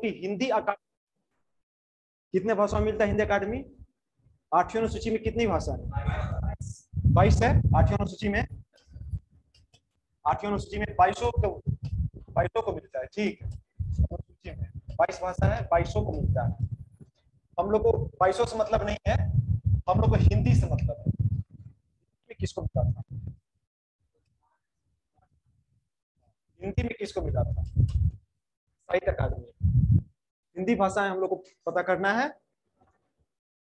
की हिंदी अकादमी कितने भाषा में मिलता है? हिंदी अकादमी 8वीं अनुसूची में कितनी भाषा है? 22 है। 8वीं अनुसूची में 2200 को मिलता है। ठीक है, अनुसूची में 22 भाषा है, 2200 को मिलता है। हम लोग को 2200 से मतलब नहीं है, हम लोग को हिंदी से मतलब है। किसको मिला था हिंदी में? किसको मिला था? साहित्य अकादमी। हिंदी भाषा हम लोग को पता करना है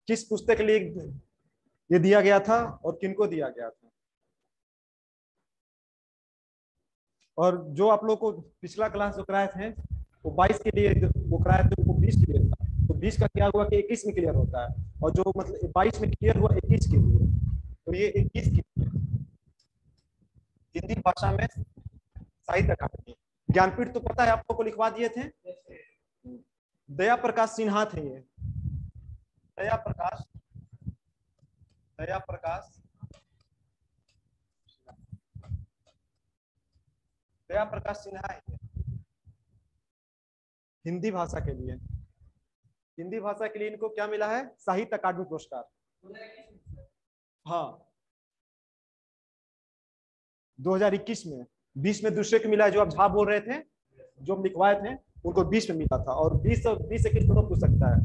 किस पुस्तक के लिए ये दिया गया था और किनको दिया गया था। और जो आप लोग को पिछला क्लास जो कराए थे वो 22 के लिए वो कराए थे, वो 20 के लिए था। तो 20 का क्या हुआ कि 21 में क्लियर होता है, और जो मतलब 22 में क्लियर हुआ 21 के लिए, तो ये 21 के लिए हिंदी भाषा में साहित्य अकादमी। ज्ञानपीठ तो पता है, आप लोग को लिखवा दिए थे। दया प्रकाश सिन्हा थे ये। दया प्रकाश सिन्हा है हिंदी भाषा के लिए। हिंदी भाषा के लिए इनको क्या मिला है? साहित्य अकादमी पुरस्कार। हाँ, 2021 में। 20 में दूसरे को मिला है, जो आप झा बोल रहे थे, जो हम लिखवाए थे, उनको 20 में मिला था। और 20 से किस दोनों पूछ सकता है।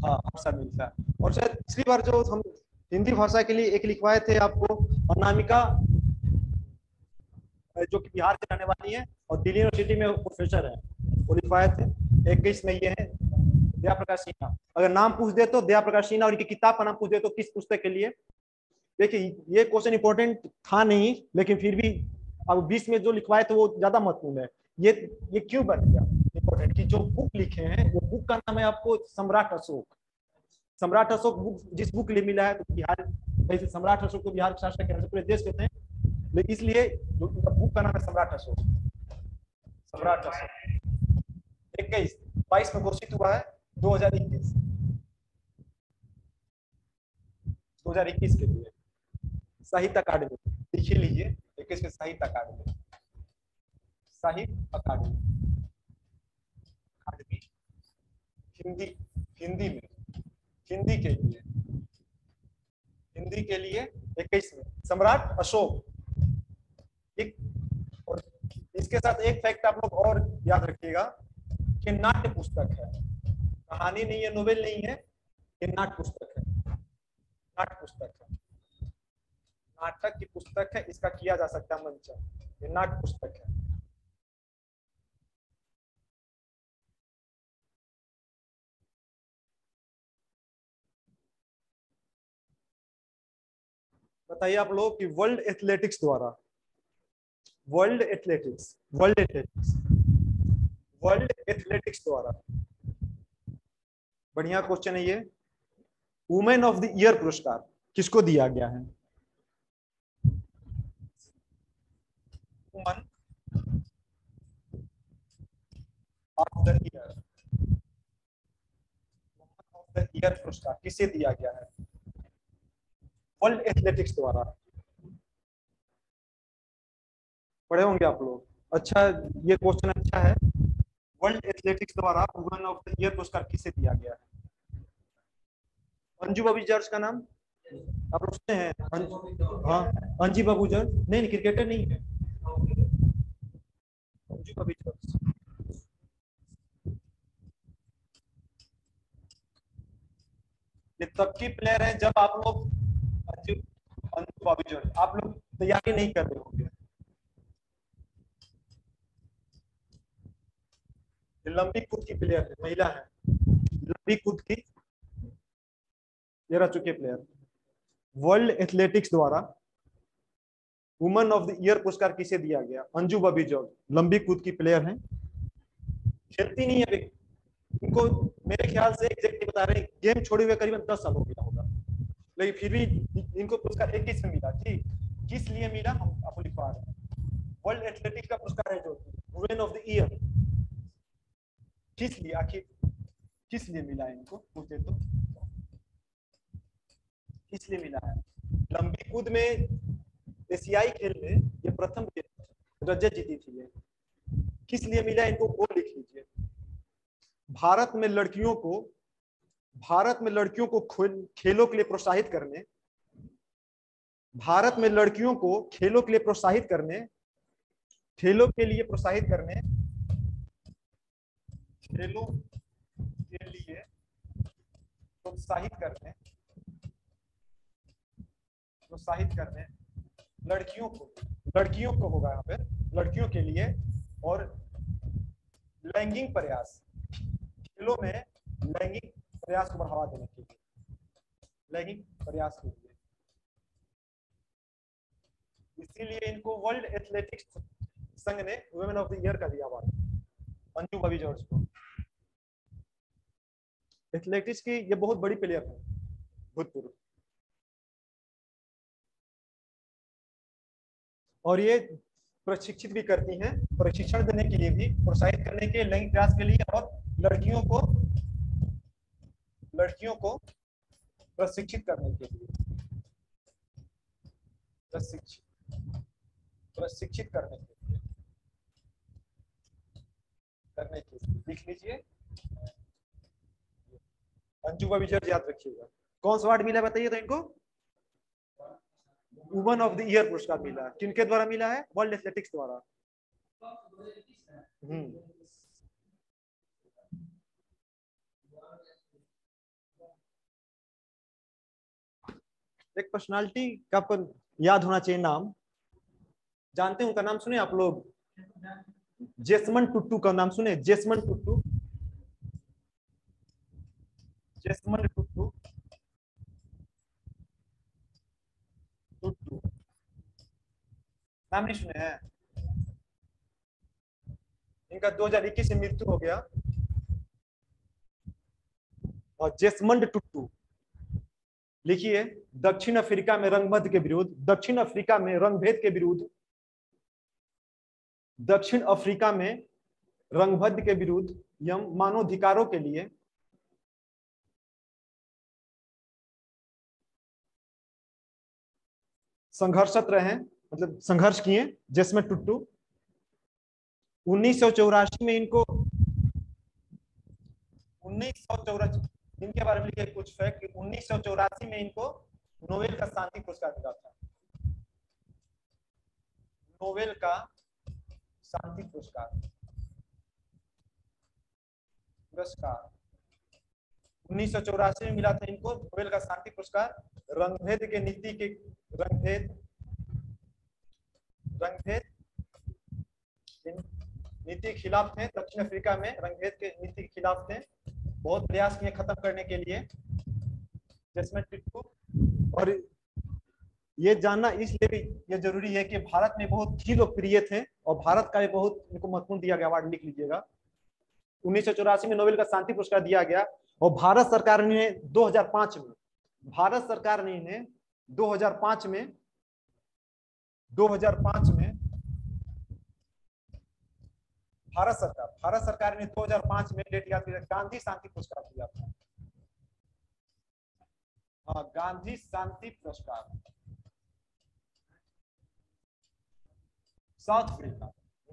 हाँ, अवसर मिलता है। और शायद पिछली बार जो हम हिंदी भाषा के लिए एक लिखवाए थे आपको, अनामिका, जो कि बिहार से रहने वाली है और दिल्ली यूनिवर्सिटी में प्रोफेसर है, वो लिखवाए थे। 21 में ये है दया प्रकाश सिन्हा। अगर नाम पूछ दे तो दया प्रकाश सिन्हा, और इनकी किताब का नाम पूछ दे तो किस पुस्तक के लिए। देखिए, ये क्वेश्चन इंपॉर्टेंट था नहीं, लेकिन फिर भी अब 20 में जो लिखवाए थे वो ज्यादा महत्वपूर्ण है। ये क्यों बन गया इंपॉर्टेंट कि जो बुक लिखे हैं, वो बुक का नाम है आपको सम्राट अशोक। सम्राट अशोक बुक जिस बुक के लिए मिला है, तो बिहार, वैसे सम्राट अशोक को बिहार के शासक कहते हैं, पूरे देश कहते हैं, लेकिन इसलिए जो बुक का नाम है सम्राट अशोक। सम्राट अशोक 22 में घोषित हुआ है। 2021 के लिए साहित्य अकादमी लिख लीजिए। 21 में साहित्य अकादमी, साहित्य अकादमी हिंदी में हिंदी के लिए 21 में सम्राट अशोक। एक और इसके साथ एक फैक्ट आप लोग और याद रखिएगा कि नाट्य पुस्तक है, कहानी नहीं है, नोवेल नहीं है, ये नाट्य पुस्तक है। नाटक की पुस्तक है, इसका किया जा सकता है मंचन। ये नाट्य पुस्तक है। बताइए आप लोग कि वर्ल्ड एथलेटिक्स द्वारा बढ़िया क्वेश्चन है ये। वुमेन ऑफ द ईयर पुरस्कार किसको दिया गया है? वुमेन ऑफ द ईयर पुरस्कार किसे दिया गया है? वर्ल्ड एथलेटिक्स द्वारा। पढ़े होंगे आप लोग। अच्छा, ये क्वेश्चन अच्छा है। वर्ल्ड एथलेटिक्स द्वारा वुमेन ऑफ द ईयर पुरस्कार किसे दिया गया है? अंजू बॉबी जॉर्ज का नाम आप लोग सुने हैं? हाँ, अंजू बॉबी जॉर्ज नहीं, क्रिकेटर नहीं है। अंजू बॉबी जॉर्ज ये तब की प्लेयर है जब आप लोग अंजू बॉबी जॉर्ज आप लोग तैयारी नहीं कर रहे होंगे। लंबी कूद की प्लेयर है, महिला है, लंबी कूद की ये रह चुके प्लेयर। वर्ल्ड एथलेटिक्स द्वारा वुमेन ऑफ द ईयर पुरस्कार किसे दिया गया? अंजू बॉबी जॉर्ज, लंबी कूद की प्लेयर हैं, खेलती नहीं है। इनको मेरे ख्याल से एग्जैक्टली बता रहे हैं, गेम छोड़े हुए करीबन 10 साल हो गया होगा, लेकिन फिर भी इनको पुरस्कार 21 में मिला। ठीक, किस लिए मिला हम आपको लिखवा रहे हैं। वर्ल्ड एथलेटिक्स का पुरस्कार है जो वुमेन ऑफ द ईयर, किस लिए, आखिर किस लिए मिला है इनको पूछे तो? किस लिए मिला है? लंबी कूद में एशियाई खेल में ये प्रथम रजत जीती थी ये। किस लिए मिला इनको वो लिख लीजिए। भारत में लड़कियों को खेलों के लिए प्रोत्साहित करने, भारत में लड़कियों को खेलों के लिए प्रोत्साहित करने, खेलों के लिए प्रोत्साहित करने, खेलों के लिए प्रोत्साहित करने, प्रोत्साहित करने लड़कियों को होगा यहाँ पे, लड़कियों के लिए, और लैंगिक प्रयास, खेलों में लैंगिक प्रयास को बढ़ावा देने के लिए, लैंगिक प्रयास के लिए। इसीलिए इनको वर्ल्ड एथलेटिक्स संघ ने वुमेन ऑफ द ईयर का दिया अवार्ड अंजू बॉबी जॉर्ज को। एथलेटिक्स की ये बहुत बड़ी प्लेयर है भूतपूर्व, और ये प्रशिक्षित भी करती हैं, प्रशिक्षण देने के लिए भी, प्रोत्साहित करने के लैंगिक प्रयास के लिए, और लड़कियों को प्रशिक्षित करने के लिए, प्रशिक्षित करने के लिए लिख लीजिए। अंजू बॉबी जॉर्ज याद रखिएगा। कौन सा अवार्ड मिला बताइए तो इनको? वुमेन ऑफ द ईयर पुरस्कार मिला। किनके द्वारा मिला है? वर्ल्ड एथलेटिक्स द्वारा। एक पर्सनालिटी का आपको याद होना चाहिए नाम, जानते हैं उनका नाम सुने आप लोग? जेसमन टुट्टू का नाम सुने? जेसमन टुट्टू, जेसमन टुट्टू, टुट्टू नाम नहीं सुने हैं? इनका 2021 में मृत्यु हो गया। और जेसमंड टुट्टू लिखिए, दक्षिण अफ्रीका में रंगभेद के विरुद्ध, दक्षिण अफ्रीका में रंगभेद के विरुद्ध, दक्षिण अफ्रीका में रंगभेद के विरुद्ध एवं मानवाधिकारों के लिए संघर्षरत रहे, मतलब संघर्ष किए जेसमन टुट्टू। 1984 में इनको 1984 इनके बारे में लिखे कुछ फैक्ट। 1984 में इनको नोबेल का शांति पुरस्कार मिला था, नोबेल का शांति पुरस्कार। 1984 में मिला था इनको नोबेल का शांति पुरस्कार। रंगभेद के नीति के रंगभेद नीति के खिलाफ थे। दक्षिण अफ्रीका में रंगभेद के नीति के खिलाफ थे, बहुत प्रयास किए खत्म करने के लिए जेसमन टुट्टू। और ये जानना इसलिए भी ये जरूरी है कि भारत में बहुत ही लोकप्रिय थे और भारत का भी बहुत इनको महत्वपूर्ण दिया गया अवार्ड, लिख लीजिएगा। 1984 में नोबेल का शांति पुरस्कार दिया गया और भारत सरकार ने 2005 में, भारत सरकार ने इन्हें 2005 में भारत सरकार ने 2005 में, डेट याद कीजिए, गांधी शांति पुरस्कार दिया था। हाँ, गांधी शांति पुरस्कार। साउथ अफ्रीका,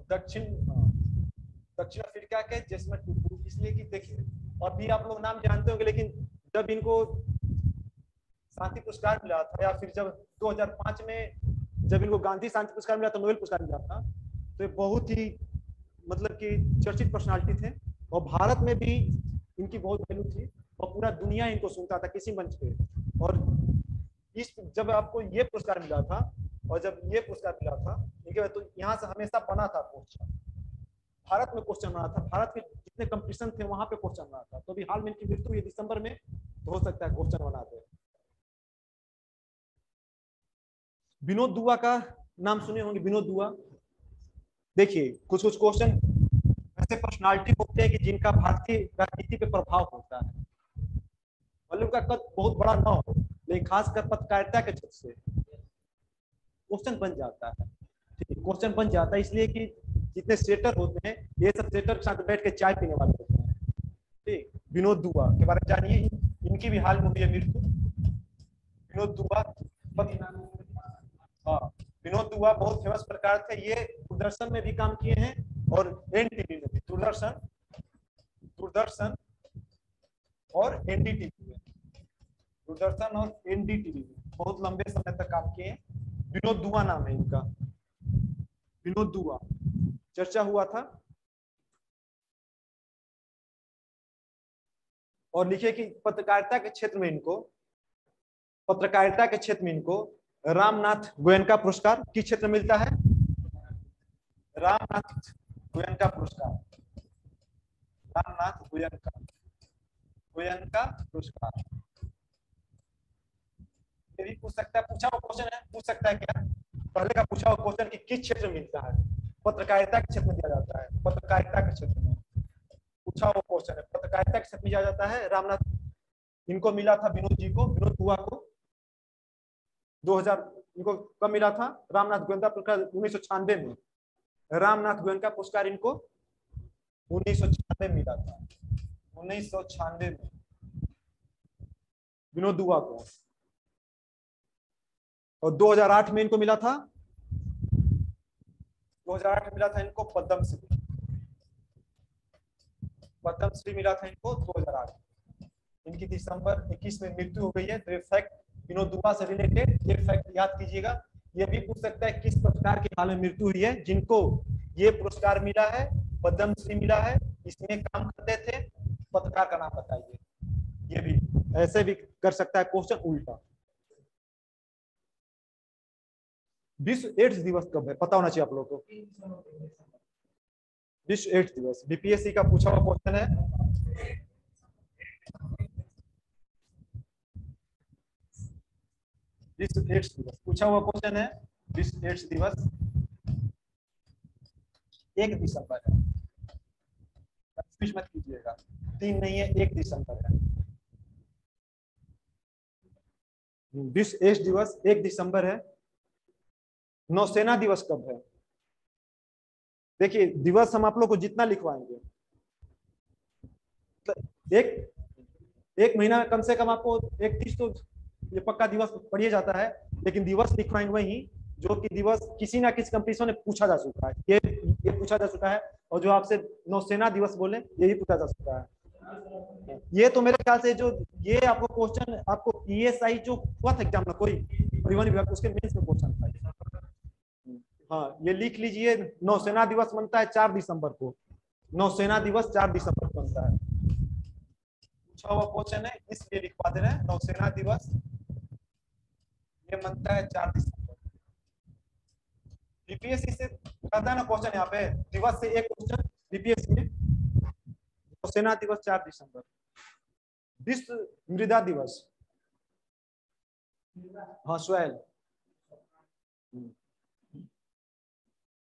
दक्षिण अफ्रीका के जेसमन टुट्टू। इसलिए कि देखिए, अभी आप लोग नाम जानते होंगे, लेकिन जब इनको शांति पुरस्कार मिला था, या फिर जब 2005 में जब इनको गांधी शांति पुरस्कार मिला था, नोबेल पुरस्कार मिला था, तो ये बहुत ही मतलब कि चर्चित पर्सनालिटी थे और भारत में भी इनकी बहुत वैल्यू थी और पूरा दुनिया इनको सुनता था किसी मंच पे। और इस जब आपको ये पुरस्कार मिला था और जब ये पुरस्कार मिला था इनके बाद, तो यहाँ से हमेशा बना था क्वेश्चन, भारत में क्वेश्चन बना था, भारत के जितने कंपटीशन थे वहां पे क्वेश्चन बना था। तो अभी हाल में इनकी मृत्यु हुई दिसंबर में, तो हो सकता है क्वेश्चन बना दे। विनोद दुआ का नाम सुने होंगे, विनोद दुआ। देखिए, कुछ क्वेश्चन ऐसे पर्सनालिटी होते हैं कि जिनका भारतीय राजनीति पे प्रभाव होता है, मतलब उनका कद बहुत बड़ा ना हो, लेकिन खासकर पत्रकारिता के क्षेत्र से क्वेश्चन बन जाता है। क्वेश्चन बन जाता है इसलिए कि जितने सेटर होते हैं, ये सब सेटर के साथ बैठ के चाय पीने वाले होते हैं। ठीक, विनोद दुआ के बारे में जानिए, इनकी भी हाल में हुई है मृत्यु। विनोद दुआ, हाँ, विनोद दुआ बहुत फेमस पत्रकार थे। ये दूरदर्शन में भी काम किए हैं और एनटीवी में भी, दूरदर्शन और एनडीटीवी में, दूरदर्शन और एनडीटीवी में बहुत लंबे समय तक काम किए हैं। विनोद दुआ नाम है इनका, विनोद दुआ, चर्चा हुआ था। और लिखे कि पत्रकारिता के क्षेत्र में इनको रामनाथ गोयनका पुरस्कार किस क्षेत्र में मिलता है? रामनाथ गोयनका पुरस्कार, रामनाथ गोयनका पुरस्कार। ये भी पूछ सकता है, पूछा हुआ क्वेश्चन है, पूछ सकता है क्या? पहले का पूछा हुआ क्वेश्चन कि किस क्षेत्र में मिलता है? पत्रकारिता के क्षेत्र में दिया जाता है, पत्रकारिता के क्षेत्र में पूछा हुआ क्वेश्चन है, पत्रकारिता के क्षेत्र में दिया जाता है। रामनाथ, इनको मिला था विनोद जी को, विनोद दुआ को 2000, इनको कब मिला था? रामनाथ गोयनका पुरस्कार 1996 में, रामनाथ गोयनका पुरस्कार इनको 1996 में मिला था, 1996 में विनोद दुआ को। और 2008 में इनको मिला था, 2008 में मिला था इनको पद्मश्री, पद्मश्री मिला था इनको 2008। इनकी दिसंबर 21 में मृत्यु हो गई है। तो ये फैक्ट विनोद दुआ से रिलेटेड ये फैक्ट याद कीजिएगा। ये भी पूछ सकता है किस पत्रकार के हाल में मृत्यु हुई है जिनको ये पुरस्कार मिला है, पद्मश्री मिला है, इसमें काम करते थे, पत्रकार का नाम बताइए। ये भी ऐसे भी कर सकता है क्वेश्चन उल्टा। विश्व एड्स दिवस कब है? पता होना चाहिए आप लोगों को। विश्व एड्स दिवस बीपीएससी का पूछा हुआ क्वेश्चन है। विश्व एड्स दिवस पूछा हुआ क्वेश्चन है। विश्व एड्स दिवस 1 दिसंबर है, कंफ्यूज मत कीजिएगा, 3 नहीं है, 1 दिसंबर है। विश्व एड्स दिवस 1 दिसंबर है। नौसेना दिवस कब है? देखिए दिवस हम आप लोग को जितना लिखवाएंगे, एक महीना में कम से कम आपको 31 तो ये पक्का दिवस पढ़िए जाता है, लेकिन दिवस लिखवाएंगे वही जो कि दिवस किसी ना किसी कंपटीशन में पूछा जा चुका है। ये पूछा जा चुका है, और जो आपसे नौसेना दिवस बोले यही पूछा जा चुका है। ये तो मेरे ख्याल से जो ये आपको क्वेश्चन, आपको ईएसआई जो हुआ था एग्जाम में, कोई परिवहन विभाग, उसके मेंस में क्वेश्चन था। हाँ, ये लिख लीजिए, नौसेना दिवस बनता है 4 दिसंबर को, नौसेना दिवस 4 दिसंबर को बनता है। पूछा हुआ क्वेश्चन है इसलिए लिखवा दे रहे हैं, नौसेना दिवस ये बनता है 4 दिसंबर। बीपीएससी से करता है ना क्वेश्चन, यहाँ पे दिवस से एक क्वेश्चन बीपीएससी में। नौसेना दिवस 4 दिसंबर। विश्व मृदा दिवस, हाँ स्वैल,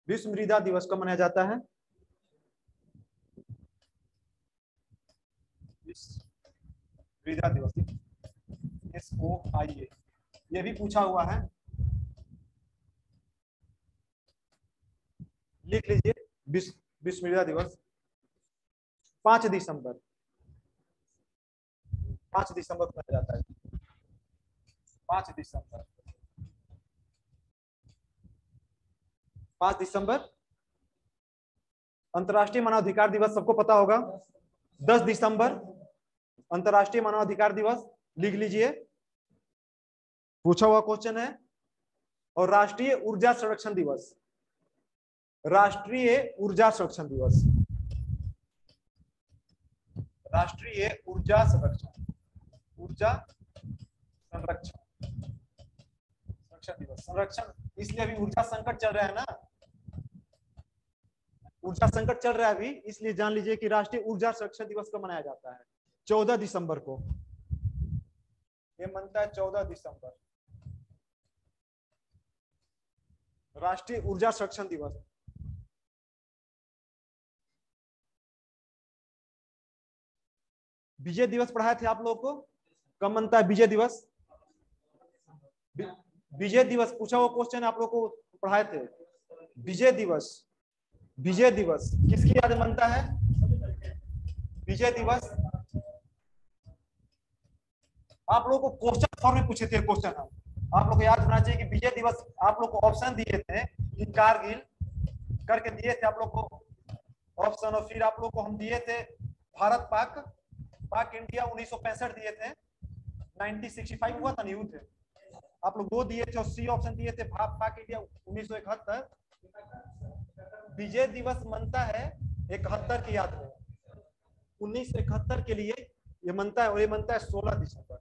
विश्व मृदा दिवस कब मनाया जाता है? विश्व मृदा दिवस SOIA, ये भी पूछा हुआ है, लिख लीजिए। विश्व मृदा दिवस 5 दिसंबर, 5 दिसंबर को मनाया जाता है, 5 दिसंबर। 5 दिसंबर अंतर्राष्ट्रीय मानवाधिकार दिवस सबको पता होगा। 10 दिसंबर अंतर्राष्ट्रीय मानवाधिकार दिवस, लिख लीजिए, पूछा हुआ क्वेश्चन है। और राष्ट्रीय ऊर्जा संरक्षण दिवस, राष्ट्रीय ऊर्जा संरक्षण दिवस, राष्ट्रीय ऊर्जा संरक्षण, ऊर्जा संरक्षण दिवस। संरक्षण इसलिए अभी ऊर्जा संकट चल रहा है ना, ऊर्जा संकट चल रहा है अभी, इसलिए जान लीजिए कि राष्ट्रीय ऊर्जा संरक्षण दिवस को मनाया जाता है 14 दिसंबर को। ये मनता है 14 दिसंबर, राष्ट्रीय ऊर्जा संरक्षण दिवस। विजय दिवस पढ़ाए थे आप लोगों को, कब मनता है विजय दिवस? विजय दिवस पूछा हुआ क्वेश्चन आप लोग को पढ़ाए थे। विजय दिवस, विजय दिवस किसकी याद में मनता है? विजय दिवस आप लोगों को क्वेश्चन फॉर्म में पूछे थे क्वेश्चन, हम आप लोग को याद होना चाहिए कि विजय दिवस आप लोग को ऑप्शन दिए थे कि कारगिल, करके दिए थे आप लोग को ऑप्शन, और फिर आप लोग को हम दिए थे भारत पाक, पाक इंडिया 1965 दिए थे, 1965 हुआ था ना युद्ध, आप लोग वो दिए थे, और सी ऑप्शन दिए थे पाक इंडिया 1971। विजय दिवस मनता है 71 की याद में, 1971 के लिए ये मनता है, और ये मनता है 16 दिसंबर,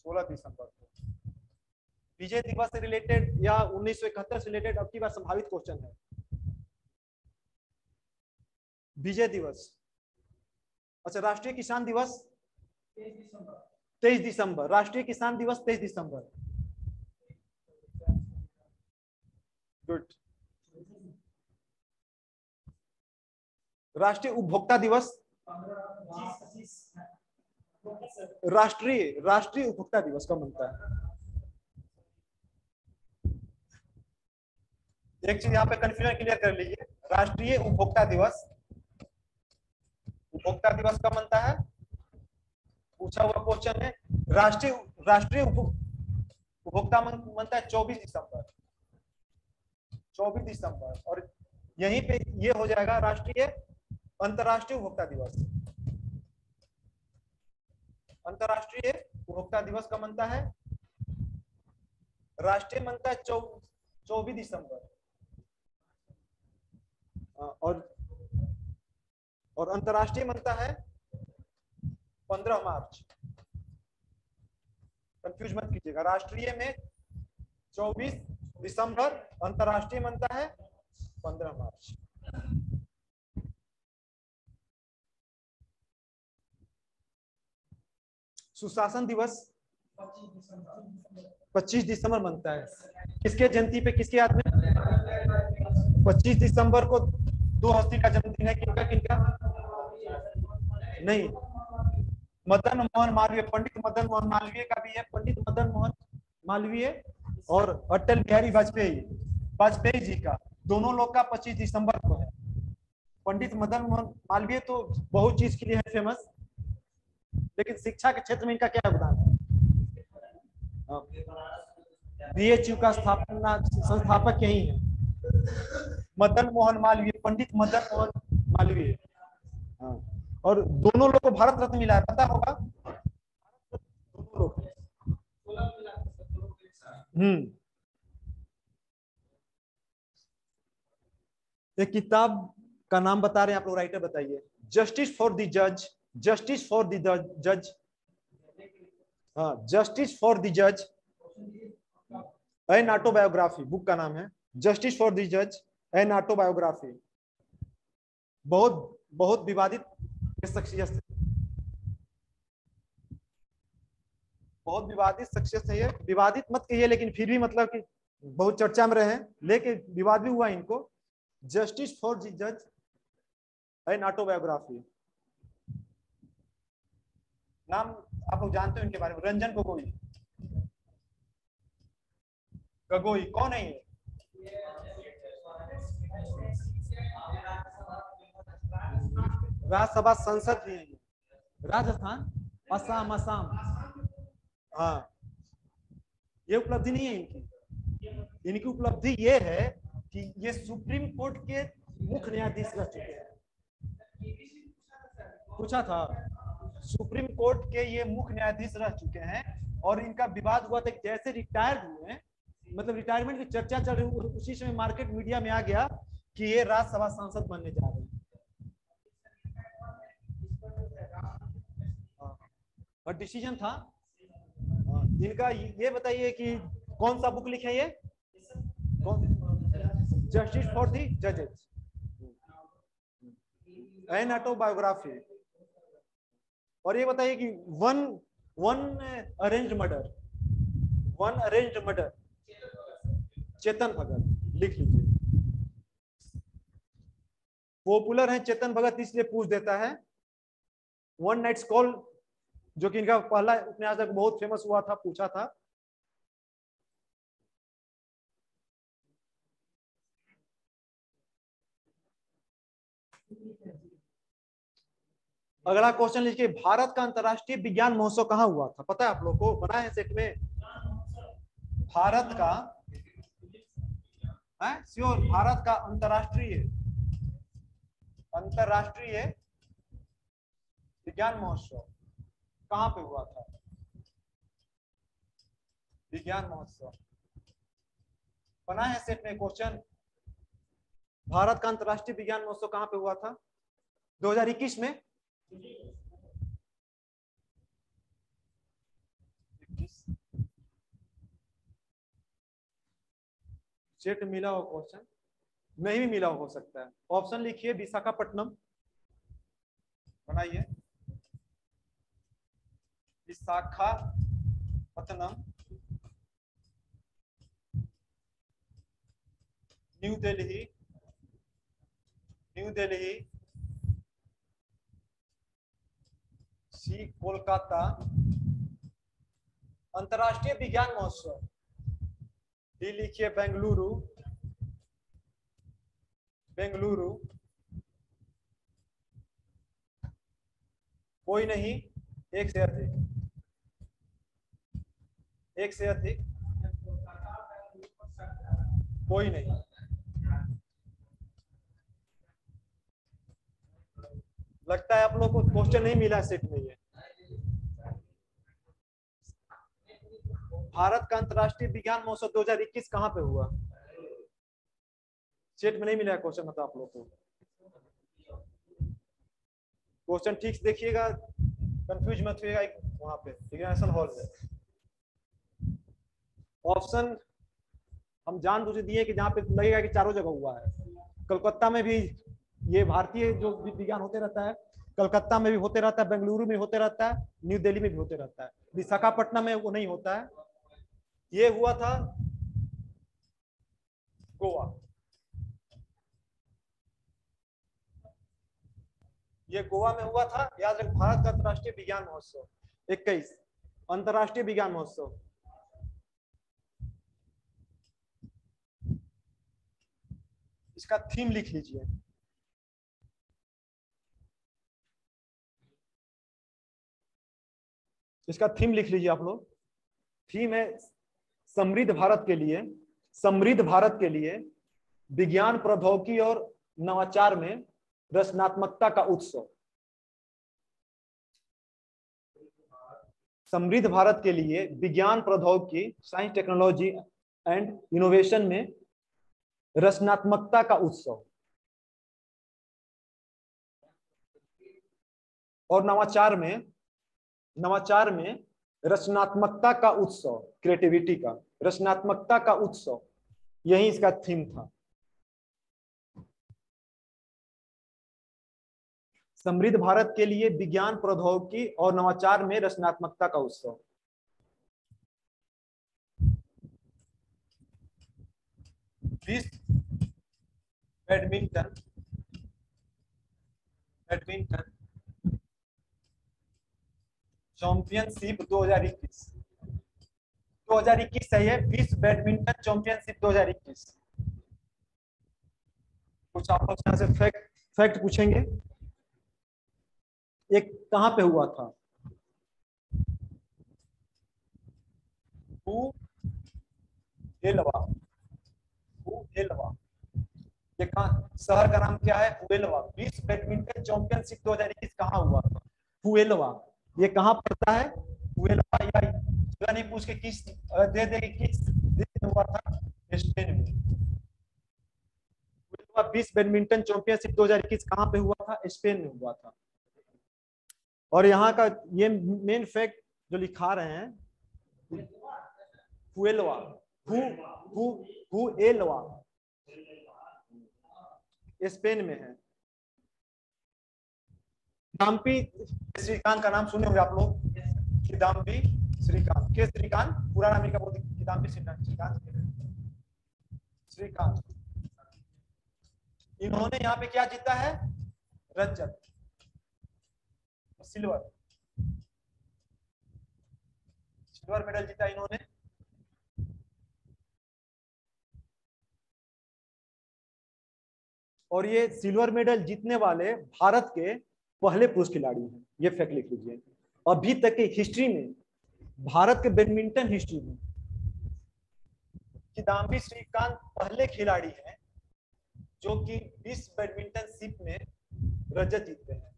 16 दिसंबर को विजय दिवस से रिलेटेड या 1971 से रिलेटेड अब की बार संभावित क्वेश्चन है। विजय दिवस, अच्छा राष्ट्रीय किसान दिवस 23 दिसंबर, राष्ट्रीय किसान दिवस 23 दिसंबर, गुड। राष्ट्रीय उपभोक्ता दिवस, राष्ट्रीय उपभोक्ता दिवस कब बनता है? एक चीज यहाँ पे कंफ्यूजन क्लियर कर लीजिए, राष्ट्रीय उपभोक्ता दिवस, उपभोक्ता दिवस कब बनता है, पूछा हुआ क्वेश्चन है। राष्ट्रीय उपभोक्ता बनता है 24 दिसंबर, 24 दिसंबर, और यहीं पे ये हो जाएगा राष्ट्रीय अंतरराष्ट्रीय उपभोक्ता दिवस। अंतरराष्ट्रीय उपभोक्ता दिवस कब बनता है? राष्ट्रीय बनता है 24 दिसंबर, और अंतरराष्ट्रीय बनता है 15 मार्च। कंफ्यूज मत कीजिएगा, राष्ट्रीय में 24 दिसंबर, अंतरराष्ट्रीय बनता है 15 मार्च। सुशासन दिवस 25 दिसंबर बनता है, किसके जयंती पे, किसके याद में? 25 दिसंबर को दो हस्ती का जन्मदिन है, किनका किनका? नहीं, मदन मोहन मालवीय, पंडित मदन मोहन मालवीय का भी है, पंडित मदन मोहन मालवीय और अटल बिहारी वाजपेयी जी का, दोनों लोग का 25 दिसंबर को है। पंडित मदन मोहन मालवीय तो बहुत चीज के लिए है फेमस, लेकिन शिक्षा के क्षेत्र में इनका क्या योगदान है? बीएचयू का संस्थापक यही है, मदन मोहन मालवीय, पंडित मदन मोहन मालवीय। और दोनों लोग को भारत रत्न मिला है, पता होगा? दोनों लोग। एक किताब का नाम बता रहे हैं आप लोग, राइटर बताइए। जस्टिस फॉर द जज, जस्टिस फॉर द जज, हाँ जस्टिस फॉर द जज, एन ऑटोबायोग्राफी बुक का नाम है, जस्टिस फॉर द जज एन ऑटोबायोग्राफी। बहुत बहुत विवादित शख्सियत है, बहुत विवादित शख्सियत है ये, विवादित मत कहिए लेकिन फिर भी मतलब कि बहुत चर्चा में रहे हैं, लेकिन विवाद भी हुआ इनको। जस्टिस फॉर द जज एन ऑटोबायोग्राफी, नाम आप लोग जानते हो इनके बारे में, रंजन गोगोई। गोगोई कौन है ये? राज्यसभा संसद भी है, राजस्थान, असम, हाँ ये उपलब्धि नहीं है इनकी, इनकी उपलब्धि ये है कि ये सुप्रीम कोर्ट के मुख्य न्यायाधीश रह चुके हैं। पूछा था, सुप्रीम कोर्ट के ये मुख्य न्यायाधीश रह चुके हैं, और इनका विवाद हुआ था कि जैसे रिटायर हुए, मतलब रिटायरमेंट की चर्चा चल रही, उसी समय मार्केट मीडिया में आ गया कि ये राज्यसभा सांसद बनने जा रहे हैं। और डिसीजन था इनका। ये बताइए कि कौन सा बुक लिखे ये, जस्टिस फॉर दी जजेस एन ऑटोबायोग्राफी। और ये बताइए कि one arranged murder, Chetan Bhagat, लिख लीजिए। पॉपुलर है चेतन भगत इसलिए पूछ देता है। वन नाइट्स कॉल जो कि इनका पहला उपन्यास बहुत फेमस हुआ था, पूछा था। अगला क्वेश्चन लीजिए, भारत का अंतरराष्ट्रीय विज्ञान महोत्सव कहाँ हुआ था? पता है आप लोग को, बना है सेट में? भारत का है श्योर। भारत का अंतरराष्ट्रीय विज्ञान महोत्सव कहाँ पे हुआ था? विज्ञान महोत्सव बना है सेट में क्वेश्चन। भारत का अंतरराष्ट्रीय विज्ञान महोत्सव कहाँ पे हुआ था? 2021 में। सेट मिला हो क्वेश्चन, नहीं भी मिला हो सकता है। ऑप्शन लिखिए विशाखापट्टनम, बनाइए विशाखापट्टनम, न्यू दिल्ली, सी कोलकाता। अंतरराष्ट्रीय विज्ञान महोत्सव, डी लिखिए बेंगलुरु, कोई नहीं, एक से अधिक, कोई नहीं। लगता है आप लोग को क्वेश्चन नहीं मिला सेट में। ये भारत का अंतरराष्ट्रीय विज्ञान महोत्सव 2021 कहाँ पे हुआ? सेट में नहीं मिला क्वेश्चन। मतलब आप लोग को क्वेश्चन ठीक से देखिएगा, कंफ्यूज मत होइएगा। वहां पे इंटरनेशनल हॉल है। ऑप्शन हम जानबूझ के दिए कि जहाँ पे लगेगा कि चारों जगह हुआ है। कलकत्ता में भी ये भारतीय जो विज्ञान होते रहता है, कलकत्ता में भी होते रहता है, बेंगलुरु में होते रहता है, न्यू दिल्ली में भी होते रहता है। विशाखापट्टनम में वो नहीं होता है। ये हुआ था गोवा। ये गोवा में हुआ था। याद रख, भारत का अंतरराष्ट्रीय विज्ञान महोत्सव 21 अंतरराष्ट्रीय विज्ञान महोत्सव। इसका थीम लिख लीजिए। इसका थीम लिख लीजिए आप लोग। थीम है समृद्ध भारत के लिए विज्ञान, प्रौद्योगिकी और नवाचार में रचनात्मकता का उत्सव। समृद्ध भारत के लिए विज्ञान, प्रौद्योगिकी, साइंस, टेक्नोलॉजी एंड इनोवेशन में रचनात्मकता का उत्सव और नवाचार में रचनात्मकता का उत्सव, क्रिएटिविटी का, रचनात्मकता का उत्सव, यही इसका थीम था। समृद्ध भारत के लिए विज्ञान, प्रौद्योगिकी और नवाचार में रचनात्मकता का उत्सव। बैडमिंटन चैंपियनशिप 2021 सही है। विश्व बैडमिंटन चैंपियनशिप 2021। कुछ आप लोग यहाँ से फैक्ट पूछेंगे। एक कहाँ पे हुआ था? हुएलवा। ये कहाँ, शहर का नाम क्या है? हुएलवा। विश्व बैडमिंटन चैंपियनशिप 2021 कहाँ हुआ था? हुएलवा। ये कहाँ पड़ता है? हुएलवा। या जगह नहीं पूछ के किस दे देंगे, किस देश में हुआ था? स्पेन में। हुएलवा विश्व बैडमिंटन चैंपियनशिप 2021 कहाँ पे हुआ था? स्पेन में हुआ था। और यहाँ का ये मेन फैक्ट जो लिखा रहे हैं, हुएलवा, हुएलवा स्पेन में है। किदाम्बी श्रीकांत का नाम सुने होंगे आप लोग। किदाम्बी श्रीकांत, के श्रीकांत, पूरा नाम इनका बोलते किदाम्बी श्रीकांत। इन्होंने यहाँ पे क्या जीता है? रजत, सिल्वर मेडल जीता इन्होंने। और ये सिल्वर मेडल जीतने वाले भारत के पहले पुरुष खिलाड़ी हैं। ये फैक्ट लिख लीजिए। अभी तक की हिस्ट्री में, भारत के बैडमिंटन हिस्ट्री में किदाम्बी श्रीकांत पहले खिलाड़ी हैं जो कि विश्व बैडमिंटनशिप में रजत जीतते हैं।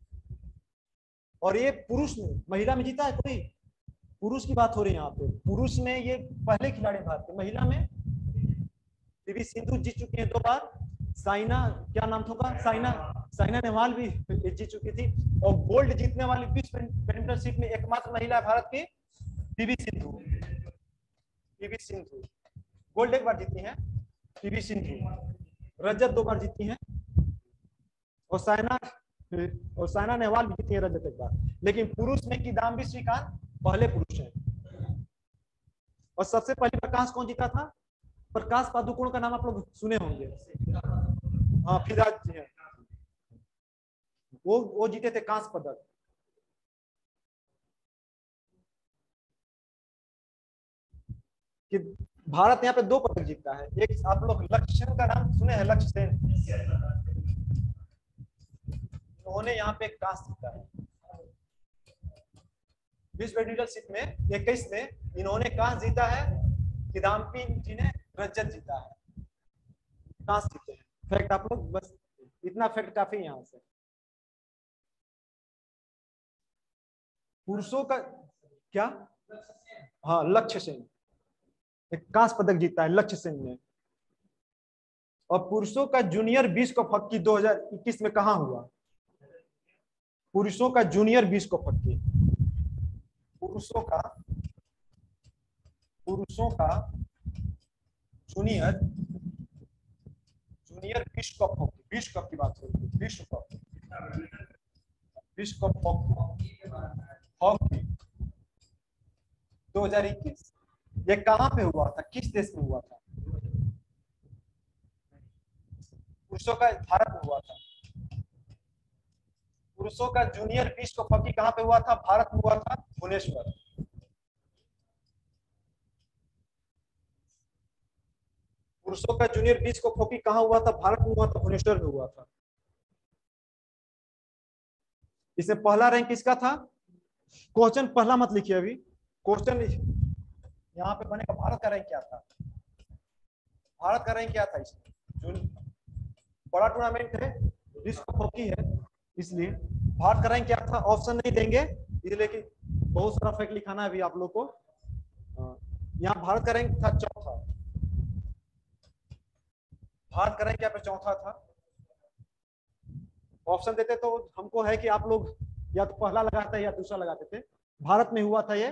और ये पुरुष में, महिला में जीता है कोई? पुरुष की बात हो रही है यहाँ पे। पुरुष में ये पहले खिलाड़ी भारत के। महिला में पीवी सिंधु जीत चुकी है 2 बार। साइना, क्या नाम था, साइना नेहवाल भी जीत चुकी थी। और गोल्ड जीतने वाली विश्व बैडमिंटनशिप में एकमात्र महिला है भारत की पीवी सिंधु। गोल्ड 1 बार जीती है पीवी सिंधु, रजत 2 बार जीती है। और साइना नेहवाल भी जीती है रजत 1 बार। लेकिन पुरुष में किदाम्बी श्रीकांत पहले पुरुष है। और सबसे पहले प्रकाश कौन जीता था? प्रकाश पादुकोण का नाम आप लोग सुने होंगे। हाँ, फिराज जी है, वो जीते थे कांस्य पदक। कि भारत यहाँ पे 2 पदक जीतता है। एक आप लोग लक्ष्य सेन का नाम सुने हैं? लक्ष्य सेन, उन्होंने यहाँ पे कांस्य जीता है। विश्व बैडमिंटनशिप में 21 में इन्होंने कांस्य जीता है। किदाम्बी जी ने रजत जीता है, कांस्य जीते हैं। फैक्ट आप लोग बस इतना फैक्ट काफी यहाँ से। पुरुषों का क्या? हाँ, लक्ष्य सेन एक कांस्य पदक जीता है, लक्ष्य सेन ने। और पुरुषों का जूनियर विश्व कप हॉकी 2021 में कहाँ हुआ? पुरुषों का जूनियर विश्व कप हॉकी, पुरुषों का जूनियर विश्व कप हॉकी, विश्व कप की बात करें, विश्व कप हॉकी 2021 ये कहां पे हुआ था? किस देश में हुआ था? पुरुषों का भारत में हुआ था। पुरुषों का जूनियर विश्व कप हॉकी कहां पे हुआ था? भारत में हुआ था, भुवनेश्वर। पुरुषों का जूनियर विश्व कप हॉकी कहां हुआ था? भारत में हुआ था, भुवनेश्वर में हुआ था। इसमें पहला रैंक किसका था? क्वेश्चन पहला मत लिखिए अभी, क्वेश्चन यहाँ पे बनेगा भारत का रैंक क्या था। भारत का रैंक क्या था इसमें? बड़ा टूर्नामेंट है, विश्व कप हॉकी है, इसलिए भारत का रैंक क्या था? ऑप्शन नहीं देंगे इसलिए कि बहुत सारा फैक्ट लिखाना है अभी आप लोग को। यहाँ भारत का रैंक था चौथा। भारत का रैंक यहाँ पे चौथा था। ऑप्शन देते तो हमको है कि आप लोग या तो पहला लगाते या दूसरा लगाते थे। भारत में हुआ था ये।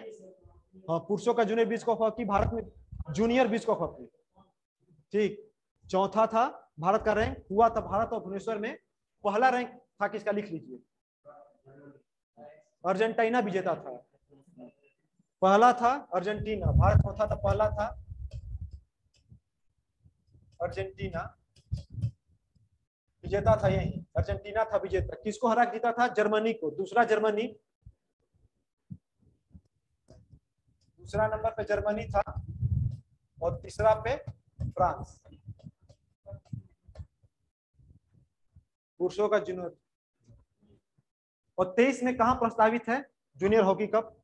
पुरुषों का जूनियर विश्व कप हॉकी भारत में, जूनियर विश्व कप हॉकी, ठीक, चौथा था। भारत का रैंक हुआ था भारत और भुवनेश्वर में। पहला रैंक था किसका? लिख लीजिए, अर्जेंटीना विजेता था। पहला था अर्जेंटीना, भारत चौथा था, पहला था अर्जेंटीना, विजेता था यही, अर्जेंटीना था विजेता। किसको हरा जीता था? जर्मनी को। दूसरा जर्मनी, दूसरा नंबर पे जर्मनी था और तीसरा पे फ्रांस। पुरुषों का जूनियर। और 23 में कहां प्रस्तावित है जूनियर हॉकी कप?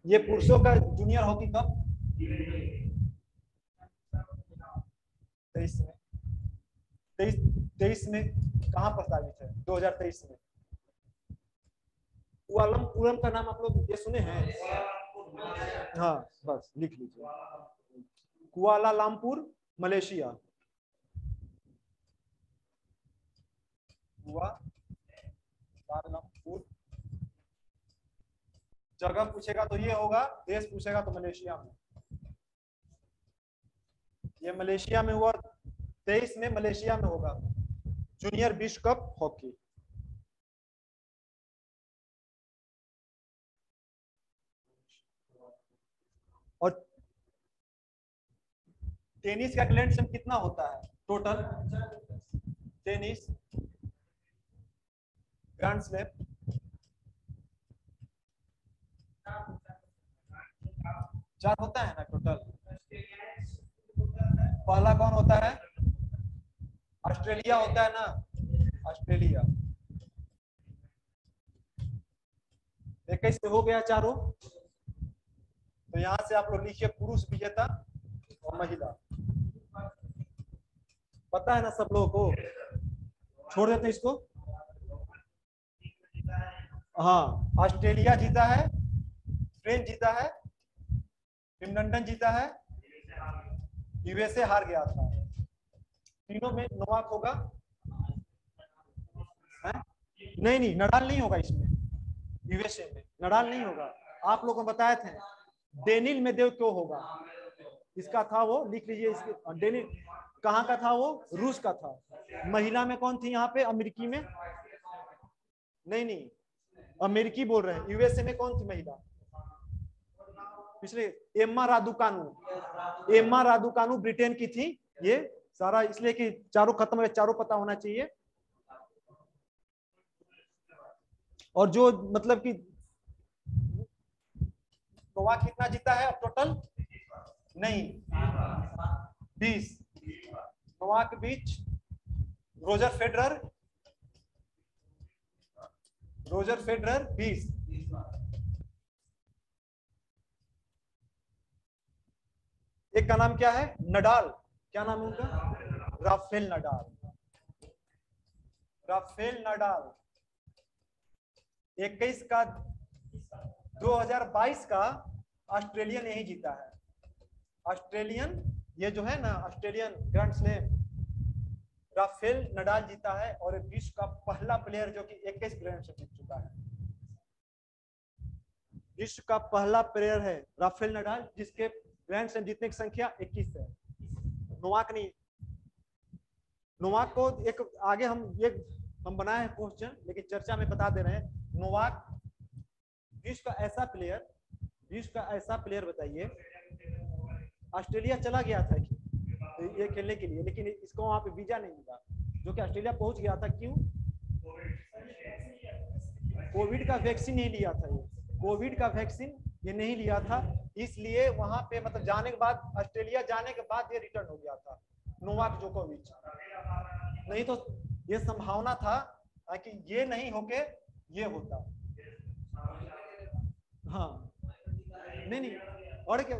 ये पुरुषों का जूनियर हॉकी कप 23 में कहां प्रस्तावित है? 2023 में। कुआलालंपुर का नाम आप लोग ये सुने हैं? हाँ, बस लिख लीजिए, कुआलालंपुर, मलेशिया। कुआलालंपुर जगह पूछेगा तो ये होगा, देश पूछेगा तो मलेशिया में। ये मलेशिया में हुआ, 23 में मलेशिया में होगा जूनियर विश्व कप हॉकी। और टेनिस का ग्रैंड स्लैम कितना होता है टोटल? टेनिस ग्रैंड स्लैम 4 होता है ना टोटल। पहला कौन होता है? ऑस्ट्रेलिया होता है ना, ऑस्ट्रेलिया। 21 से हो गया चारों। तो यहां से आप लोग लिखिए पुरुष विजेता और महिला। पता है ना सब लोगों को, छोड़ देते हैं इसको। हाँ, ऑस्ट्रेलिया जीता है, फ्रेंच जीता है, विंबलडन जीता है, यूएसए हार गया था। तीनों में नोवाक होगा है? नहीं नहीं, नडाल नहीं होगा इसमें, यूएसए में नडाल नहीं होगा। आप लोगों को बताए थे डेनिल मेदवेदेव क्यों होगा, इसका था वो, लिख लीजिए इसके। डेनिल कहाँ का था वो, रूस का था। महिला में कौन थी यहाँ पे, अमेरिकी में, नहीं नहीं अमेरिकी बोल रहे हैं, यूएसए में कौन थी महिला पिछले, Emma Raducanu, Emma Raducanu Britain की थी। ये सारा इसलिए कि चारों खत्म है, चारों पता होना चाहिए। और जो मतलब कि नोवाक कितना जीता है अब टोटल, नहीं 20। नोवाक बीच रोजर फेडरर, रोजर फेडरर 20। एक का नाम क्या है, नडाल, क्या नाम है उनका, राफेल नडाल, राफेल नडाल। 21 का 2022 का ऑस्ट्रेलियन यही जीता है, ऑस्ट्रेलियन, ये जो है ना Australian grand slam, Rafael Nadal जीता है। और विश्व का पहला प्लेयर जो कि 21 ग्रैंड स्लैम जीत चुका है, विश्व का पहला प्लेयर है राफेल नडाल जिसके ग्रैंड स्लैम जीतने की संख्या 21 है। नोवाक नहीं, नोवाक को एक आगे हम बनाए हैं क्वेश्चन, लेकिन चर्चा में बता दे रहे हैं। नोवाक विश्व का ऐसा प्लेयर, विश्व का ऐसा प्लेयर बताइए, ऑस्ट्रेलिया चला गया था ये खेलने के लिए, लेकिन इसको वहां पे वीजा नहीं मिला, जो कि ऑस्ट्रेलिया पहुंच गया था। क्यों, कोविड का वैक्सीन नहीं लिया था, ये कोविड का वैक्सीन ये नहीं लिया था, इसलिए वहां पे मतलब जाने के बाद, ऑस्ट्रेलिया जाने के बाद ये रिटर्न हो गया था नोवाक जोकोविच। नहीं तो ये संभावना था कि ये नहीं होके ये होता। हाँ नहीं नहीं, और क्या,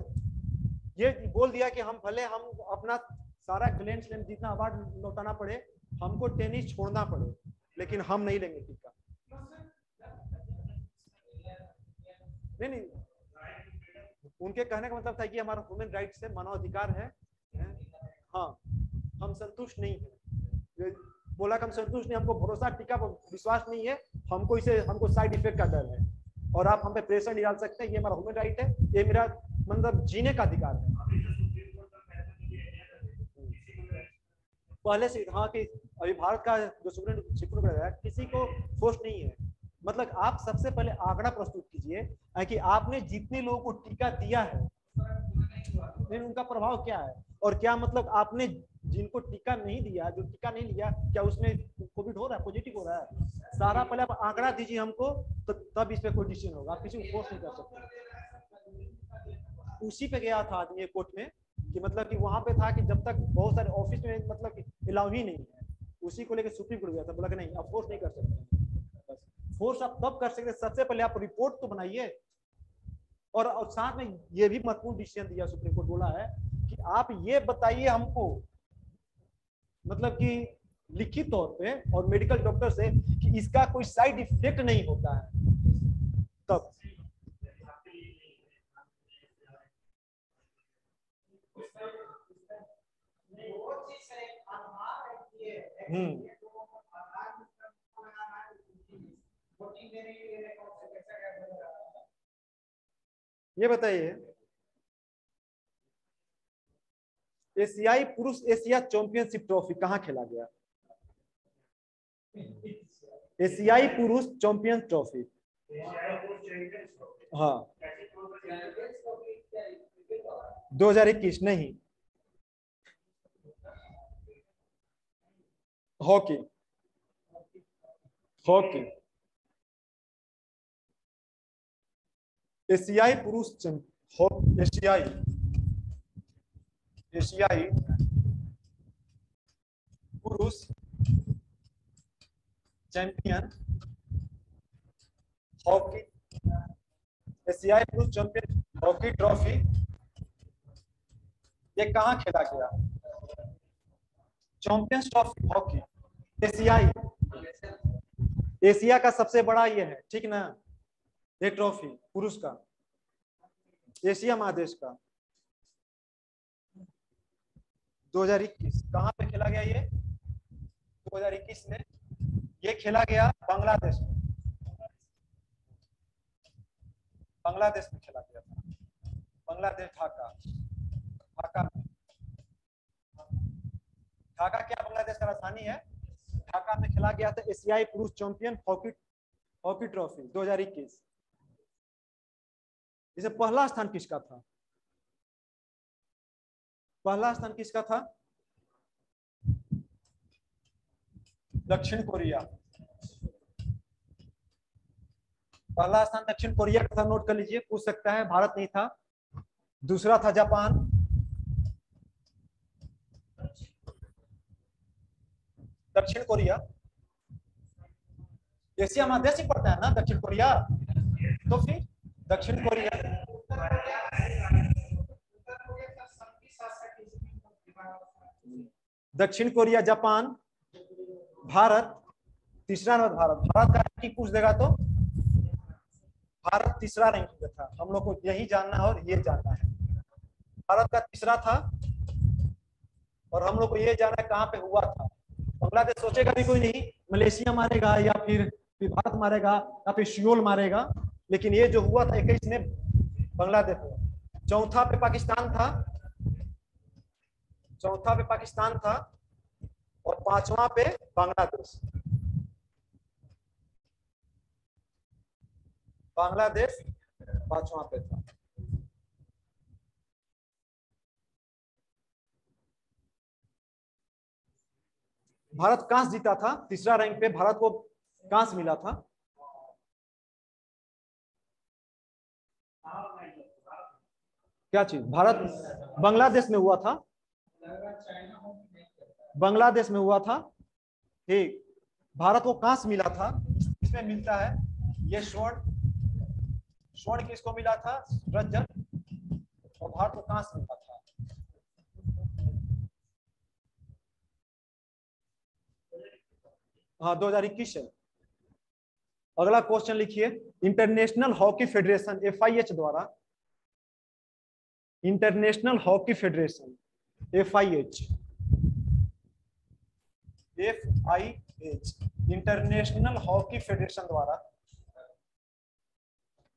ये बोल दिया कि हम भले हम अपना सारा ग्रैंड स्लैम जितना अवार्ड लौटाना पड़े, हमको टेनिस छोड़ना पड़े, लेकिन हम नहीं लेंगे टीका। नहीं नहीं, उनके कहने का मतलब था कि हमारा ह्यूमन राइट्स है, मानवाधिकार है। हाँ, हम संतुष्ट नहीं है, बोला कि हम संतुष्ट नहीं, हमको भरोसा टीका पर विश्वास नहीं है, हमको साइड इफेक्ट का डर है, और आप हम पे प्रेशर नहीं डाल सकते, ये हमारा ह्यूमन राइट है, ये मेरा मतलब जीने का अधिकार है। पहले से हाँ, कि अभी भारत का जो सुप्रीम कोर्ट है किसी को फोर्स नहीं है, मतलब आप सबसे पहले आंकड़ा प्रस्तुत कीजिए कि आपने जितने लोगों को टीका दिया है उनका प्रभाव क्या है, और क्या मतलब आपने जिनको टीका नहीं दिया, जो टीका नहीं लिया, क्या उसमें कोविड हो रहा है, पॉजिटिव हो रहा है, सारा पहले आप आंकड़ा दीजिए हमको, तो तब इस पे कोई डिसीजन होगा, आप किसी को फोर्स नहीं कर सकते। उसी पे गया था आदमी कोर्ट में कि मतलब कि वहां पे था कि जब तक बहुत सारे ऑफिस में मतलब अलाउ ही नहीं है, उसी को लेकर सुप्रीम कोर्ट गया था, बोला कि नहीं आप फोर्स नहीं कर सकते, बस फोर्स आप तब कर सकते सबसे पहले आप रिपोर्ट तो बनाइए। और साथ में ये भी महत्वपूर्ण डिसीजन दिया सुप्रीम कोर्ट, बोला है कि आप ये बताइए हमको, मतलब कि लिखित तौर पे और मेडिकल डॉक्टर से कि इसका कोई साइड इफेक्ट नहीं होता है, तब ये बताइए, एशियाई पुरुष एशिया चैंपियनशिप ट्रॉफी कहाँ खेला गया, एशियाई पुरुष चैंपियन ट्रॉफी, हाँ 2021 नहीं, हॉकी, हॉकी, एशियाई पुरुष एशियाई, एशियाई पुरुष चैंपियन हॉकी, एशियाई पुरुष चैंपियन हॉकी ट्रॉफी, ये कहाँ खेला गया, चैंपियंस ट्रॉफी हॉकी, एशियाई, एशिया का सबसे बड़ा ये है, ठीक ना, ये ट्रॉफी पुरुष का, एशिया महादेश का। 2021 कहाँ पे खेला गया ये? 2021 में ये खेला गया बांग्लादेश में, बांग्लादेश में खेला गया था, बांग्लादेश ढाका, ढाका में, ढाका क्या बांग्लादेश का राजधानी है? ढाका में खेला गया था एशियाई पुरुष चैंपियन हॉकी, हॉकी ट्रॉफी 2021। इसे पहला स्थान किसका था? पहला स्थान किसका था? दक्षिण कोरिया, पहला स्थान दक्षिण कोरिया का था, नोट कर लीजिए, पूछ सकता है, भारत नहीं था। दूसरा था जापान, दक्षिण कोरिया एशिया महादेश ही पड़ता है ना दक्षिण कोरिया, तो फिर दक्षिण कोरिया, दक्षिण कोरिया, जापान, भारत, तीसरा नंबर भारत। भारत का रैंकिंग पूछ देगा तो भारत तीसरा रैंकिंग में था, हम लोग को यही जानना है और ये जानना है, भारत का तीसरा था, और हम लोग को ये जानना है कहाँ पे हुआ था। बांग्लादेश सोचेगा भी कोई नहीं, मलेशिया मारेगा या फिर भारत मारेगा या फिर सियोल मारेगा, लेकिन ये जो हुआ था 21 में बांग्लादेश हुआ। चौथा पे पाकिस्तान था, चौथा पे पाकिस्तान था, और पांचवा पे बांग्लादेश, बांग्लादेश पांचवा पे था। भारत कांस्य जीता था, तीसरा रैंक पे भारत को कांस्य मिला था। क्या चीज? भारत बांग्लादेश में हुआ था, बांग्लादेश में हुआ था, ठीक। भारत को कांस्य मिला था, इसमें मिलता है ये स्वर्ण, स्वर्ण किसको मिला था? रंजन, और भारत को कांस्य मिला था। हाँ 2021 है। अगला क्वेश्चन लिखिए, इंटरनेशनल हॉकी फेडरेशन FIH द्वारा, international hockey federation FIH, international hockey federation द्वारा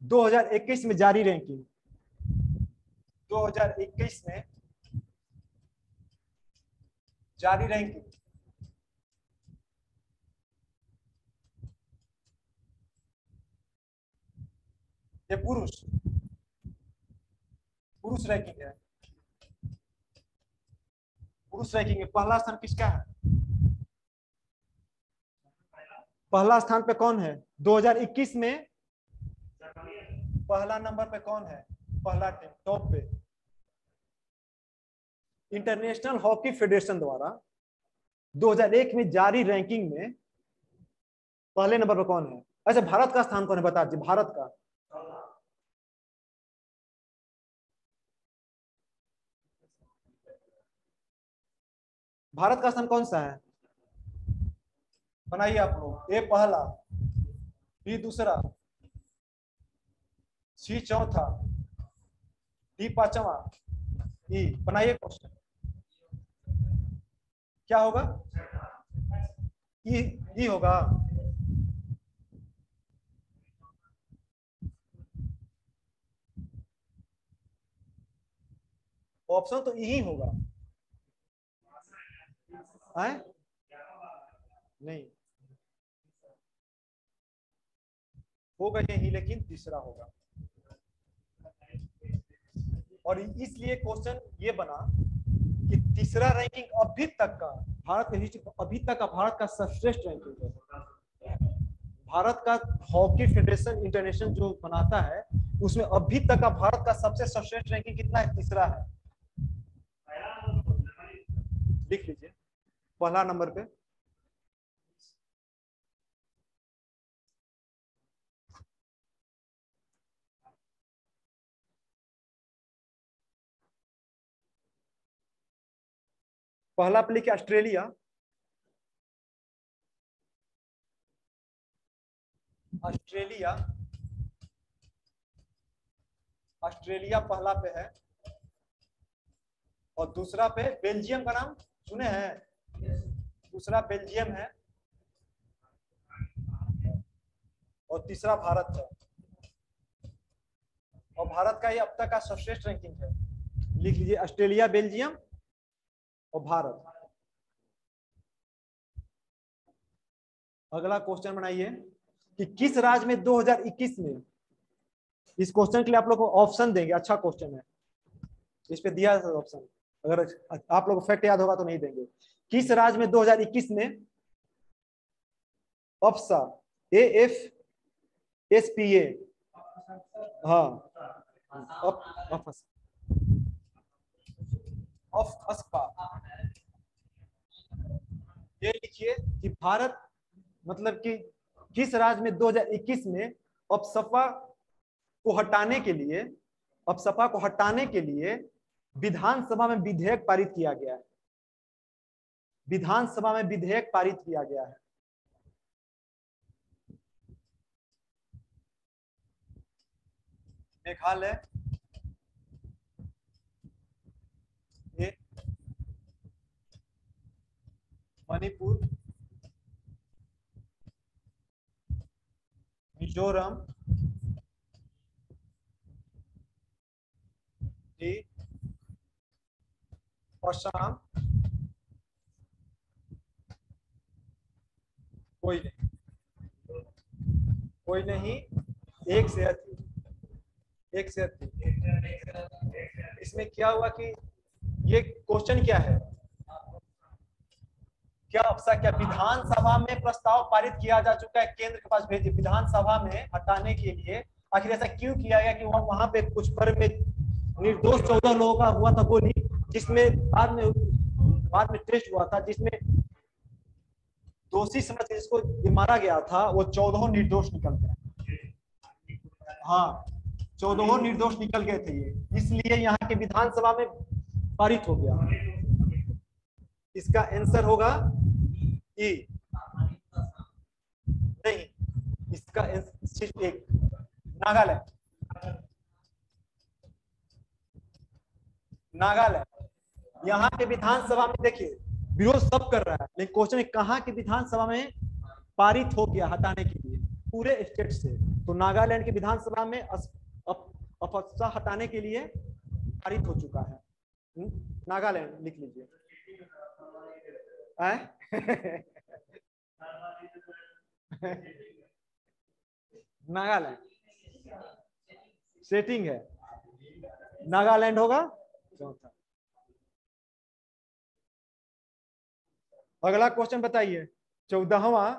2021 में जारी रैंकिंग, 2021 में जारी रैंकिंग, ये पुरुष, पुरुष रैंकिंग है, पुरुष रैंकिंग में पहला स्थान किसका है? पहला स्थान पे कौन है 2021 में? पहला नंबर पे कौन है? पहला टीम टॉप पे, इंटरनेशनल हॉकी फेडरेशन द्वारा 2001 में जारी रैंकिंग में पहले नंबर पर कौन है? अच्छा, भारत का स्थान कौन है बता दीजिए, भारत का। भारत का स्थान कौन सा है? बनाइए आप लोग, ए पहला, बी दूसरा, सी चौथा, डी पांचवा, ई। बनाइए क्वेश्चन, क्या होगा? ई होगा। ऑप्शन तो यही होगा, है? नहीं होगा यही, लेकिन तीसरा होगा। और इसलिए क्वेश्चन ये बना कि तीसरा रैंकिंग अभी तक का भारत के हिस्ट्री, अभी तक का भारत का सर्वश्रेष्ठ रैंकिंग है। भारत का हॉकी फेडरेशन इंटरनेशनल जो बनाता है, उसमें अभी तक का भारत का सबसे सर्वश्रेष्ठ रैंकिंग कितना है? तीसरा है। लिख लीजिए, पहला नंबर पे पहला पे लिखिए ऑस्ट्रेलिया, ऑस्ट्रेलिया, ऑस्ट्रेलिया पहला पे है और दूसरा पे बेल्जियम का नाम सुने हैं, दूसरा बेल्जियम है और तीसरा भारत है। और भारत का ये अब तक का सर्वश्रेष्ठ रैंकिंग है। लिख लीजिए ऑस्ट्रेलिया, बेल्जियम और भारत। अगला क्वेश्चन बनाइए कि किस राज्य में 2021 में, इस क्वेश्चन के लिए आप लोग को ऑप्शन देंगे, अच्छा क्वेश्चन है, इस पे दिया है ऑप्शन, अगर आप लोग को फैक्ट याद होगा तो नहीं देंगे। किस राज्य में 2021 में अप्सा AFSPA, हाँ ये लिखिए कि भारत मतलब कि किस राज्य में 2021 में अपसपा को हटाने के लिए, अपसपा को हटाने के लिए विधानसभा में विधेयक पारित किया गया है, विधानसभा में विधेयक पारित किया गया है। मेघालय, मणिपुर, मिजोरम, असम, कोई नहीं, कोई नहीं, एक से अधिक, एक से अधिक। इसमें क्या हुआ कि ये क्वेश्चन क्या है, क्या अफसा क्या विधानसभा में प्रस्ताव पारित किया जा चुका है, केंद्र के पास भेजिए विधानसभा में हटाने के लिए। आखिर ऐसा क्यों किया गया कि वहां पे कुछ पर में निर्दोष 14 लोगों का हुआ था गोली, जिसमें बाद में टेस्ट हुआ था, जिसमें दोषी समझ के जिसको मारा गया था वो 14 निर्दोष निकल गए। हाँ 14 निर्दोष निकल गए थे ये, इसलिए यहाँ के विधानसभा में पारित हो गया। इसका आंसर होगा ई, नहीं, इसका सिर्फ एक, नागालैंड, नागालैंड। यहाँ के विधानसभा में देखिए विरोध सब कर रहा है, लेकिन क्वेश्चन है कहाँ की विधानसभा में पारित हो गया हटाने के लिए, पूरे स्टेट से। तो नागालैंड की विधानसभा में अपसा हटाने के लिए पारित हो चुका है। नागालैंड लिख लीजिए। नागालैंड सेटिंग है, नागालैंड होगा चौथा। अगला क्वेश्चन बताइए, 14वां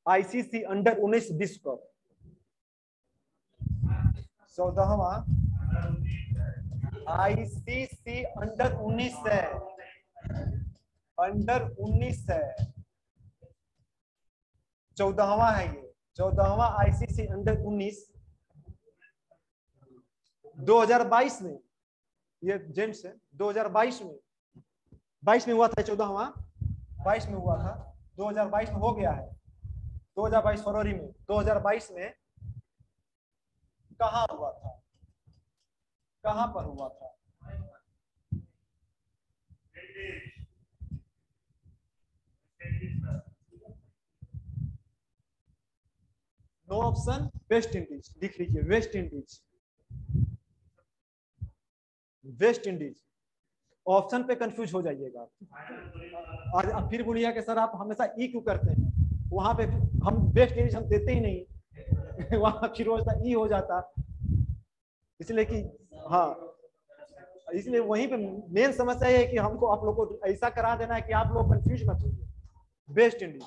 आईसीसी अंडर 19 विश्व कप, 14वां आईसीसी अंडर 19 है, अंडर 19 है, 14वां है ये, 14वां आईसीसी अंडर 19 2022 में, ये जेंट्स है, 2022 में, 22 में हुआ था, 14वां 22 में हुआ था, 2022 में हो गया है, 2022 फरवरी में, 2022 में कहां हुआ था, कहां पर हुआ था? नो ऑप्शन, वेस्ट इंडीज लिख लीजिए, West Indies, West Indies. Option पे कंफ्यूज हो जाइएगा और अब फिर बोलिएगा कि सर आप हमेशा ई क्यों करते हैं, वहां पे हम वेस्ट इंडीज हम देते ही नहीं वहां फिर ई हो जाता, इसलिए कि हाँ, इसलिए वहीं पे मेन समस्या है कि हमको आप लोग को ऐसा करा देना है कि आप लोग कंफ्यूज मत होइए। West Indies.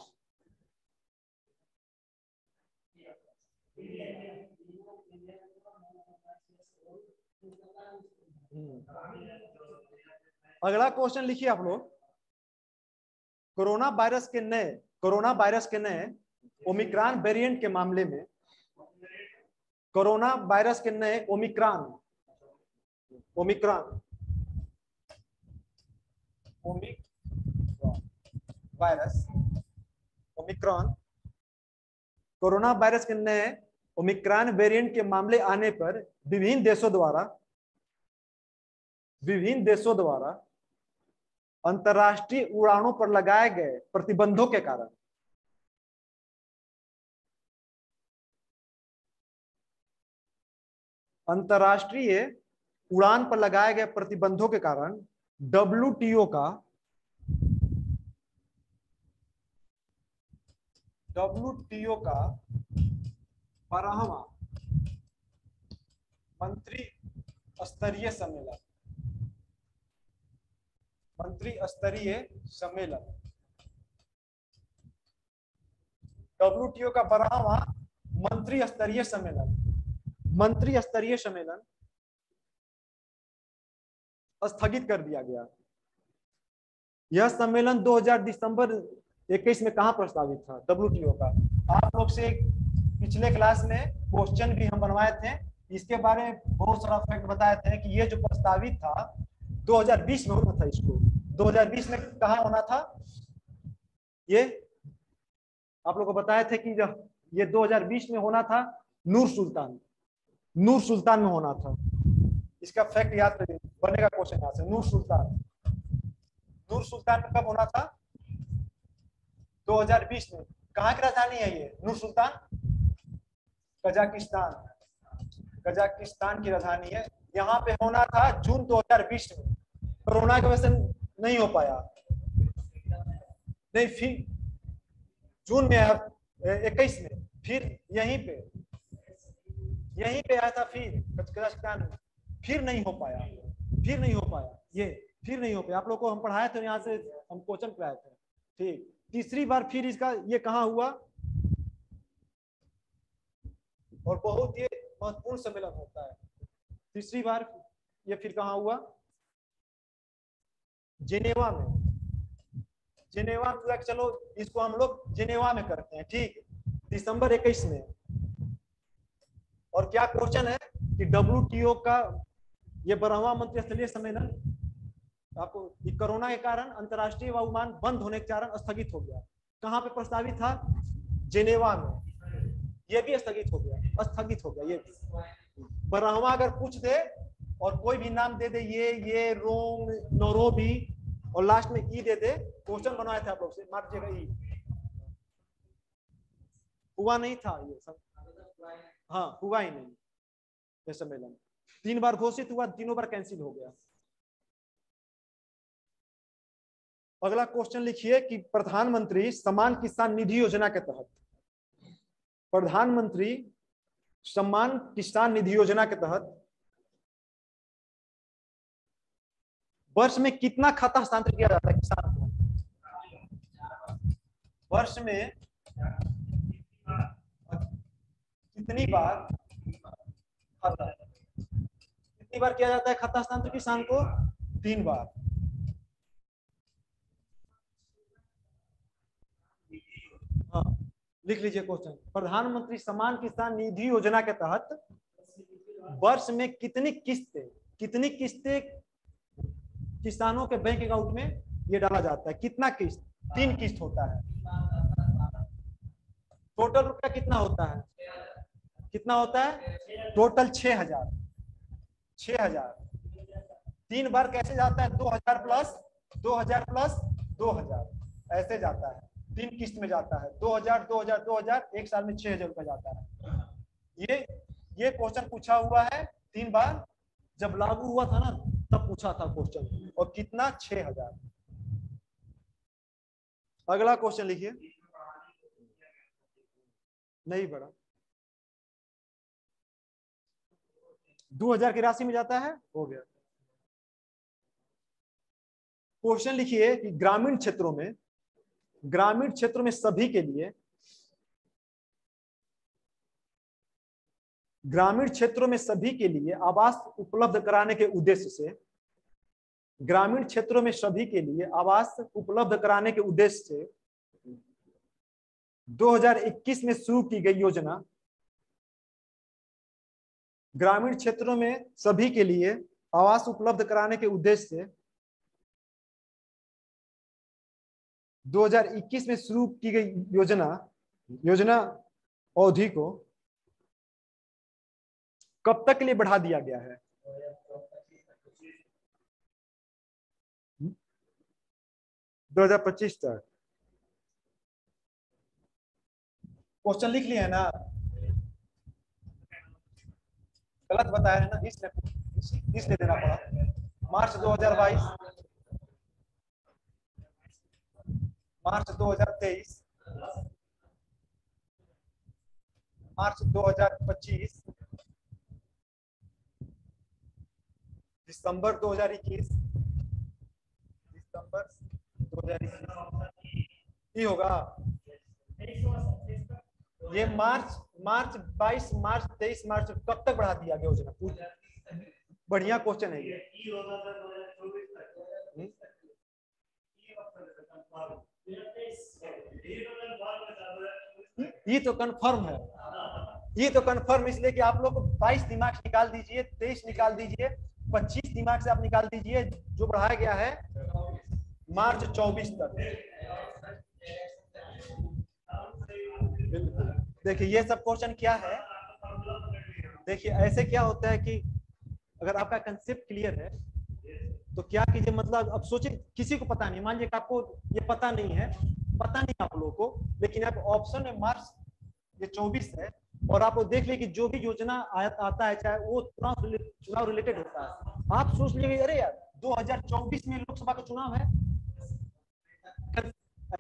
अगला क्वेश्चन लिखिए आप लोग, कोरोना वायरस के नए ओमिक्रॉन वेरिएंट के मामले में, कोरोना वायरस के नए Omicron virus, Omicron corona virus के नए ओमिक्रॉन वेरिएंट के मामले आने पर विभिन्न देशों द्वारा अंतर्राष्ट्रीय उड़ानों पर लगाए गए प्रतिबंधों के कारण अंतर्राष्ट्रीय उड़ान पर लगाए गए प्रतिबंधों के कारण डब्ल्यूटीओ का 12वां मंत्री स्तरीय सम्मेलन डब्ल्यूटीओ का 12वां मंत्री स्तरीय सम्मेलन स्थगित कर दिया गया। यह सम्मेलन 2000 दिसंबर 21 में कहां प्रस्तावित था? डब्ल्यूटीओ का। आप लोग से पिछले क्लास में क्वेश्चन भी हम बनवाए थे, इसके बारे में बहुत सारा फैक्ट बताए थे कि ये जो प्रस्तावित था 2020 में होना था। इसको 2020 में कहा होना था? ये आप लोग को बताए थे कि ये 2020 में होना था नूर सुल्तान में होना था। इसका फैक्ट याद करिए, बनेगा क्वेश्चन यहाँ से। नूर सुल्तान में कब होना था? 2020 में। कहाँ की राजधानी है ये नूर सुल्तान? कजाकिस्तान की राजधानी है। यहाँ पे होना था जून 2020 में। कोरोना की वजह से नहीं हो पाया। नहीं, फिर जून में 21 में फिर यहीं पे आया था। फिर कजाकिस्तान में फिर नहीं हो पाया। आप लोग को हम पढ़ाए थे, यहाँ से हम क्वेश्चन कराए थे। ठीक, तीसरी बार फिर इसका ये कहाँ हुआ? और बहुत ये महत्वपूर्ण सम्मेलन होता है। तीसरी बार ये फिर कहाँ हुआ? जेनेवा में। चलो इसको हम लोग जेनेवा में करते हैं। ठीक, दिसंबर 21 में। और क्या क्वेश्चन है कि डब्ल्यूटीओ का ये 12वां मंत्रिस्तरीय सम्मेलन आपको कोरोना के कारण अंतर्राष्ट्रीय वायुयान बंद होने के कारण स्थगित हो गया। कहाँ पे प्रस्तावित था? जेनेवा में। ये भी स्थगित हो गया। ये 12वां अगर पूछ दे और कोई भी नाम दे दे, ये रोम, नैरोबी और लास्ट में ई दे दे, क्वेश्चन बनवाए थे आप लोग से, मार दीजिएगा ई। हुआ नहीं था ये सब। हाँ, हुआ ही नहीं ये सम्मेलन। 3 बार घोषित हुआ, तीनों बार कैंसिल हो गया। अगला क्वेश्चन लिखिए कि प्रधानमंत्री सम्मान किसान निधि योजना के तहत वर्ष में कितना खाता हस्तांतरित किया जाता है किसान को? वर्ष में कितनी बार किया जाता है खाता हस्तांतरण किसान को? 3 बार। हाँ, लिख लीजिए क्वेश्चन। प्रधानमंत्री सम्मान किसान निधि योजना के तहत वर्ष में कितनी किस्तें किसानों के बैंक अकाउंट में ये डाला जाता है? कितना किस्त? 3 किस्त होता है। टोटल रुपया कितना होता है? टोटल 6,000। 3 बार कैसे जाता है? 2,000 प्लस 2,000 ऐसे जाता है। 3 किस्त में जाता है। 2,000 एक साल में 6,000 रुपया जाता है। ये क्वेश्चन पूछा हुआ है 3 बार। जब लागू हुआ था ना तब पूछा था क्वेश्चन। और कितना? 6,000। अगला क्वेश्चन लिखिए। नहीं बढ़ा, 2,000 की राशि में जाता है। हो गया। क्वेश्चन लिखिए कि ग्रामीण क्षेत्रों में सभी के लिए आवास उपलब्ध कराने के उद्देश्य से 2021 में शुरू की गई योजना, ग्रामीण क्षेत्रों में सभी के लिए आवास उपलब्ध कराने के उद्देश्य से 2021 में शुरू की गई योजना अवधि को कब तक के लिए बढ़ा दिया गया है? 2025 तक। क्वेश्चन लिख लिए है ना? गलत बताया है ना, इसलिए देना पड़ा। मार्च 2022, मार्च 2023, मार्च 2025, दिसंबर 2021, दिसंबर 2021 ही होगा ये। मार्च 22, मार्च 23, मार्च कब तक बढ़ा दिया गया योजना? बढ़िया क्वेश्चन है ये तो कंफर्म है, ये तो कंफर्म इसलिए कि आप लोग 22 दिमाग से निकाल दीजिए, 23 निकाल दीजिए, 25 दिमाग से आप निकाल दीजिए, जो बढ़ाया गया है मार्च 24 तक। देखिए ये सब क्वेश्चन क्या है, देखिए ऐसे क्या होता है कि अगर आपका कंसेप्ट क्लियर है तो क्या कीजिए, मतलब अब सोचिए किसी को पता नहीं, मान लीजिए आपको ये पता नहीं है, पता नहीं आप लोगों को, लेकिन आप ऑप्शन में मार्च ये 24 है और आप देख लीजिए कि जो भी योजना आता है चाहे वो चुनाव रिलेटेड होता है, आप सोच लीजिए अरे यार 2024 में लोकसभा का चुनाव है।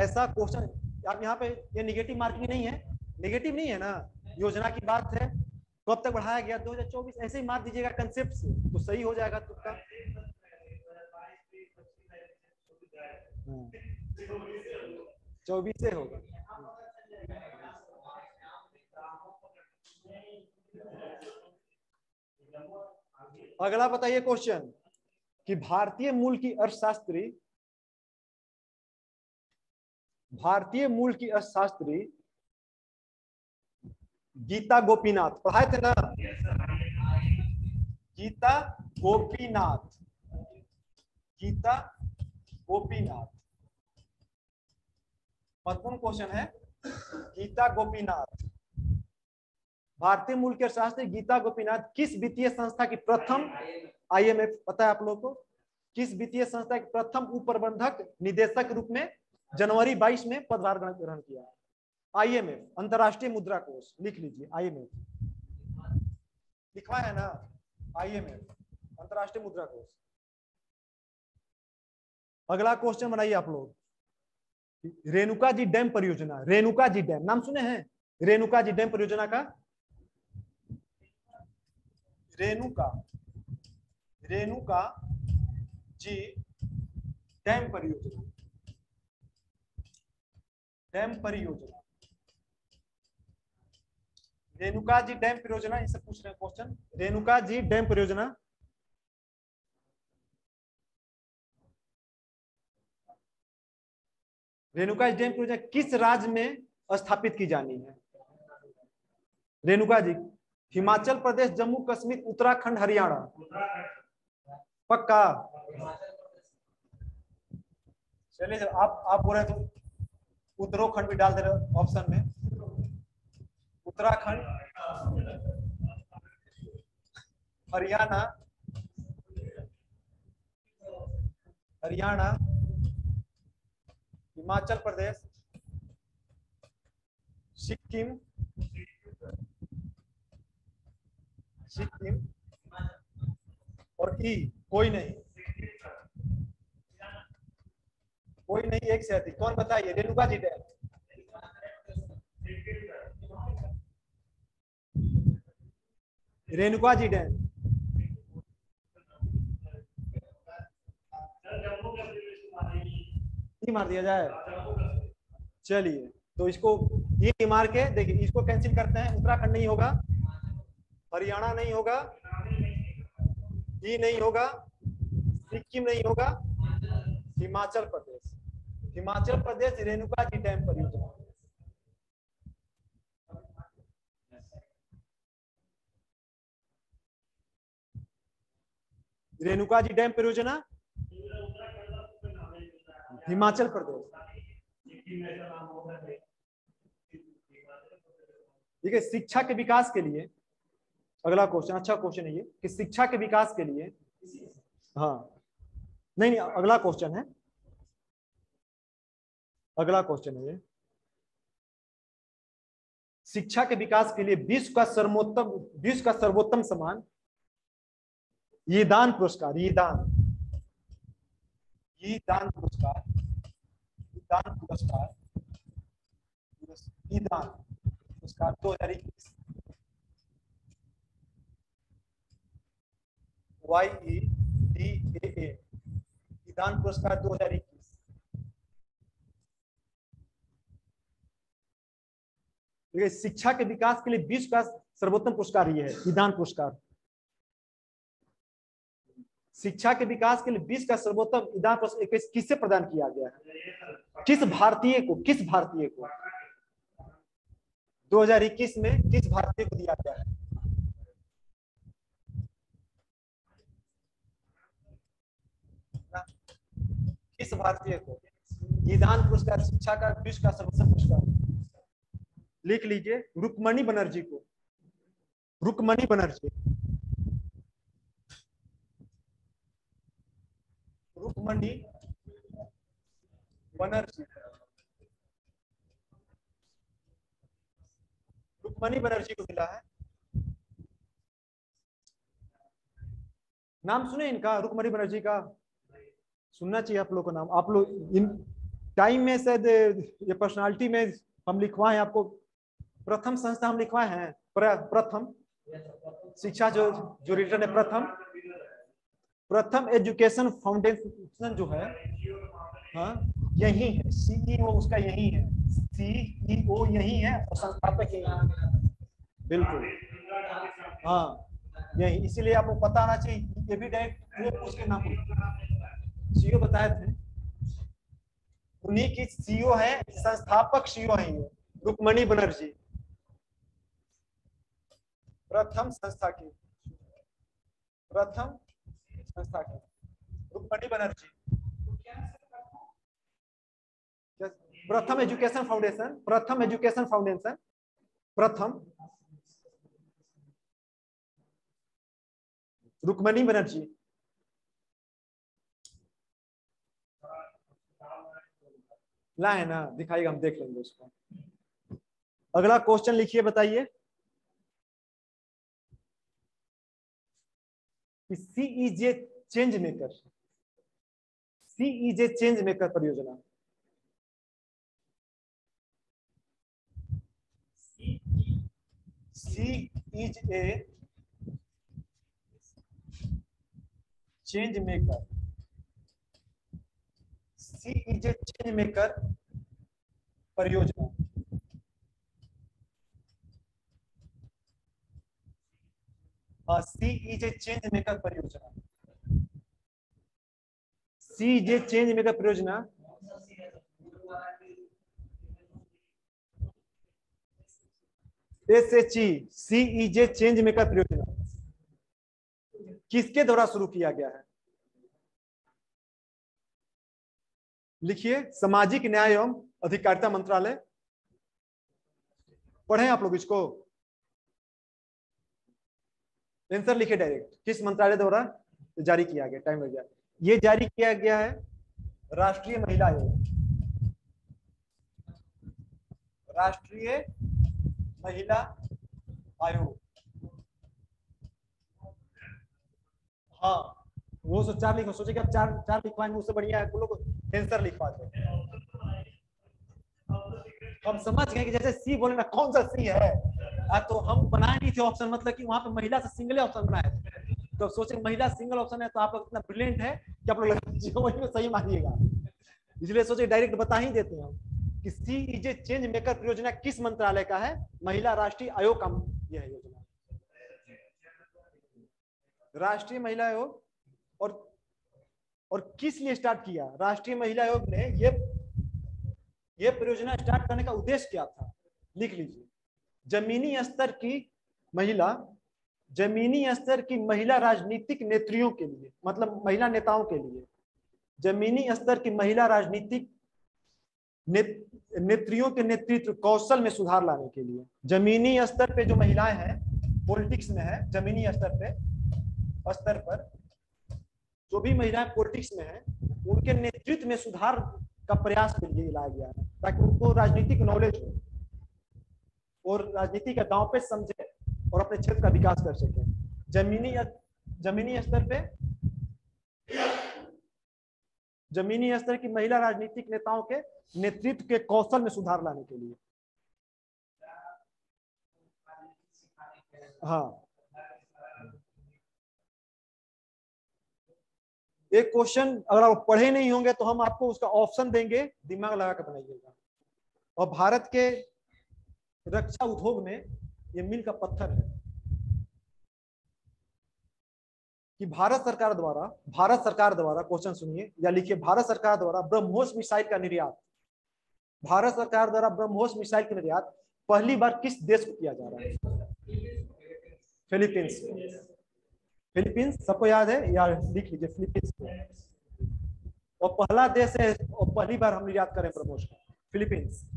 ऐसा क्वेश्चन आप यहाँ पे, ये निगेटिव मार्किंग नहीं है, निगेटिव नहीं है ना, योजना की बात है, कब तक बढ़ाया गया 2024, ऐसे ही मार दीजिएगा कंसेप्ट से तो सही हो जाएगा तुक्का। 24 से होगा। अगला बताइए क्वेश्चन कि भारतीय मूल की अर्थशास्त्री, भारतीय मूल की अर्थशास्त्री गीता गोपीनाथ, पढ़ाए थे ना? गीता गोपीनाथ, गीता गोपीनाथ महत्वपूर्ण क्वेश्चन है। गीता गोपीनाथ, भारतीय मूल के अर्थशास्त्री गीता गोपीनाथ किस वित्तीय संस्था की प्रथम, IMF पता है आप लोगों को, किस वित्तीय संस्था के प्रथम उप प्रबंधक निदेशक के रूप में जनवरी 22 में पदभार ग्रहण किया? IMF, अंतरराष्ट्रीय मुद्रा कोष, लिख लीजिए IMF, लिखवा है ना, IMF अंतरराष्ट्रीय मुद्रा कोष। अगला क्वेश्चन बनाइए आप लोग, रेणुका जी डैम परियोजना, रेणुका जी डैम नाम सुने हैं? रेणुका जी डैम परियोजना का, रेणुका, रेणुका जी डैम परियोजना, डैम परियोजना, रेणुका जी डैम परियोजना, इनसे पूछ रहे हैं क्वेश्चन। रेणुका जी डैम परियोजना रेणुका जी डैम परियोजना किस राज्य में स्थापित की जानी है? रेणुका जी, हिमाचल प्रदेश, जम्मू कश्मीर, उत्तराखंड, हरियाणा? पक्का? चलिए आप बोल रहे तो उत्तराखंड भी डाल दे रहे ऑप्शन में। उत्तराखंड, हरियाणा, हरियाणा, हिमाचल प्रदेश, सिक्किम, सिक्किम और कोई नहीं, कोई नहीं, एक से अधिक। कौन बताइए? रेणुका जी डैम, रेणुका जी डैम, मार दिया जाए? चलिए तो इसको ये मार के देखिए, इसको कैंसिल करते हैं। उत्तराखंड नहीं होगा, हरियाणा नहीं होगा, नहीं होगा, सिक्किम नहीं होगा, हिमाचल प्रदेश, हिमाचल प्रदेश रेणुका जी डैम परियोजना। रेणुका जी डैम परियोजना हिमाचल प्रदेश। ठीक है, शिक्षा के विकास के लिए, अगला क्वेश्चन, अच्छा क्वेश्चन है ये, कि शिक्षा के विकास के लिए, हाँ नहीं नहीं अगला क्वेश्चन है, अगला क्वेश्चन है ये, शिक्षा के विकास के लिए विश्व का सर्वोत्तम सम्मान, ये दान पुरस्कार, ये दान पुरस्कार, दान पुरस्कार, ये दान पुरस्कार 2021, YEDAA, दान पुरस्कार 2021। शिक्षा के विकास के लिए विश्व का सर्वोत्तम पुरस्कार ये है, ईदान पुरस्कार। शिक्षा के विकास के लिए विश्व का सर्वोत्तम ईदान पुरस्कार किससे प्रदान किया गया है? किस भारतीय को 2021 में किस भारतीय को दिया गया है? किस भारतीय को ईदान पुरस्कार, शिक्षा का विश्व का सर्वोत्तम पुरस्कार? लिख लीजिए, रुक्मणी बनर्जी को, रुक्मणी बनर्जी, रुक्मणी बनर्जी, रुक्मणी बनर्जी को मिला है। नाम सुने इनका, रुक्मणी बनर्जी का? सुनना चाहिए आप लोगों को नाम। आप लोग इन टाइम में शायद ये पर्सनालिटी में हम लिखवाए हैं आपको, प्रथम संस्था हम लिखवाए हैं, प्रथम शिक्षा जो रिटर्न है, प्रथम एजुकेशन फाउंडेशन जो है, हाँ यही है, सीईओ उसका यही है, सीईओ यही है और संस्थापक यही है, बिल्कुल हाँ यही। इसीलिए आपको पता आना चाहिए, ये भी डायरेक्ट उसके नाम सीईओ बताए थे, उन्हीं की सीईओ है, संस्थापक सीईओ है ये, रुक्मणी बनर्जी, प्रथम संस्था की रुक्मणी बनर्जी, प्रथम एजुकेशन फाउंडेशन, प्रथम रुक्मणी बनर्जी। ला है ना, दिखाइएगा, हम देख लेंगे उसको। अगला क्वेश्चन लिखिए, बताइए सीईजे चेंज मेकर परियोजना, सीईजे चेंज मेकर परियोजना, सीईजे चेंज मेकर परियोजना, सीईजे चेंज मेकर परियोजना, SHE सीईजे चेंज मेकर परियोजना किसके द्वारा शुरू किया गया है? लिखिए, सामाजिक न्याय एवं अधिकारिता मंत्रालय। पढ़े आप लोग इसको, आंसर लिखिए डायरेक्ट, किस मंत्रालय द्वारा जारी किया गया? टाइम लग गया। ये जारी किया गया है राष्ट्रीय महिला आयोग, राष्ट्रीय महिला आयोग। हाँ वो सो 4 लिखो, सोचे कि अब 4 लिखवाएंगे, उससे बढ़िया है लोग आंसर लिखवाते हैं। हम समझ गए कि जैसे सी बोले ना, कौन सा सी है, तो हम बनाए नहीं थे ऑप्शन, मतलब कि वहां पे महिला से सिंगल ऑप्शन बनाए थे, तो सोचे महिला सिंगल ऑप्शन है, तो आप लोग इतना ब्रिलियंट है कि आप लोग वही में सही मानिएगा, इसलिए सोचे डायरेक्ट बता ही देते हैं हम कि सीईजे चेंज मेकर परियोजना किस मंत्रालय का है? महिला राष्ट्रीय आयोग का यह है योजना, राष्ट्रीय महिला आयोग। और किस लिए स्टार्ट किया राष्ट्रीय महिला आयोग ने? ये परियोजना स्टार्ट करने का उद्देश्य क्या था? लिख लीजिए, जमीनी स्तर की महिला राजनीतिक नेत्रियों के लिए, मतलब महिला नेताओं के लिए, जमीनी स्तर की महिला राजनीतिक नेत्रियों के नेतृत्व कौशल में सुधार लाने के लिए। जमीनी स्तर पे जो महिलाएं हैं पॉलिटिक्स में है, जमीनी स्तर पर जो भी महिलाएं पॉलिटिक्स में हैं उनके नेतृत्व में सुधार का प्रयास के लिए लाया गया है, ताकि उनको राजनीतिक नॉलेज हो और राजनीति का दांव पे समझे और अपने क्षेत्र का विकास कर सके। जमीनी स्तर की महिला राजनीतिक नेताओं के नेतृत्व के कौशल में सुधार लाने के लिए। हाँ, एक क्वेश्चन अगर आप पढ़े नहीं होंगे तो हम आपको उसका ऑप्शन देंगे, दिमाग लगा कर बनाइएगा। और भारत के रक्षा उद्योग में ये मील का पत्थर है कि भारत सरकार द्वारा क्वेश्चन सुनिए या लिखिए, भारत सरकार द्वारा ब्रह्मोस मिसाइल का निर्यात, भारत सरकार द्वारा ब्रह्मोस मिसाइल का निर्यात पहली बार किस देश को किया जा रहा है? फिलीपींस। फिलीपींस सबको याद है या लिख लीजिए फिलीपींस को। और पहला देश है और पहली बार हम निर्यात करें ब्रह्मोस का, फिलीपींस।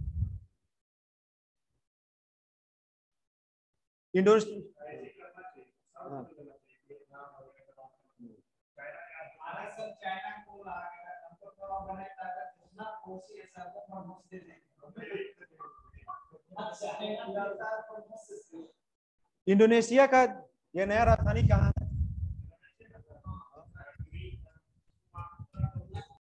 इंडोनेशिया का यह नया राजधानी कहाँ है?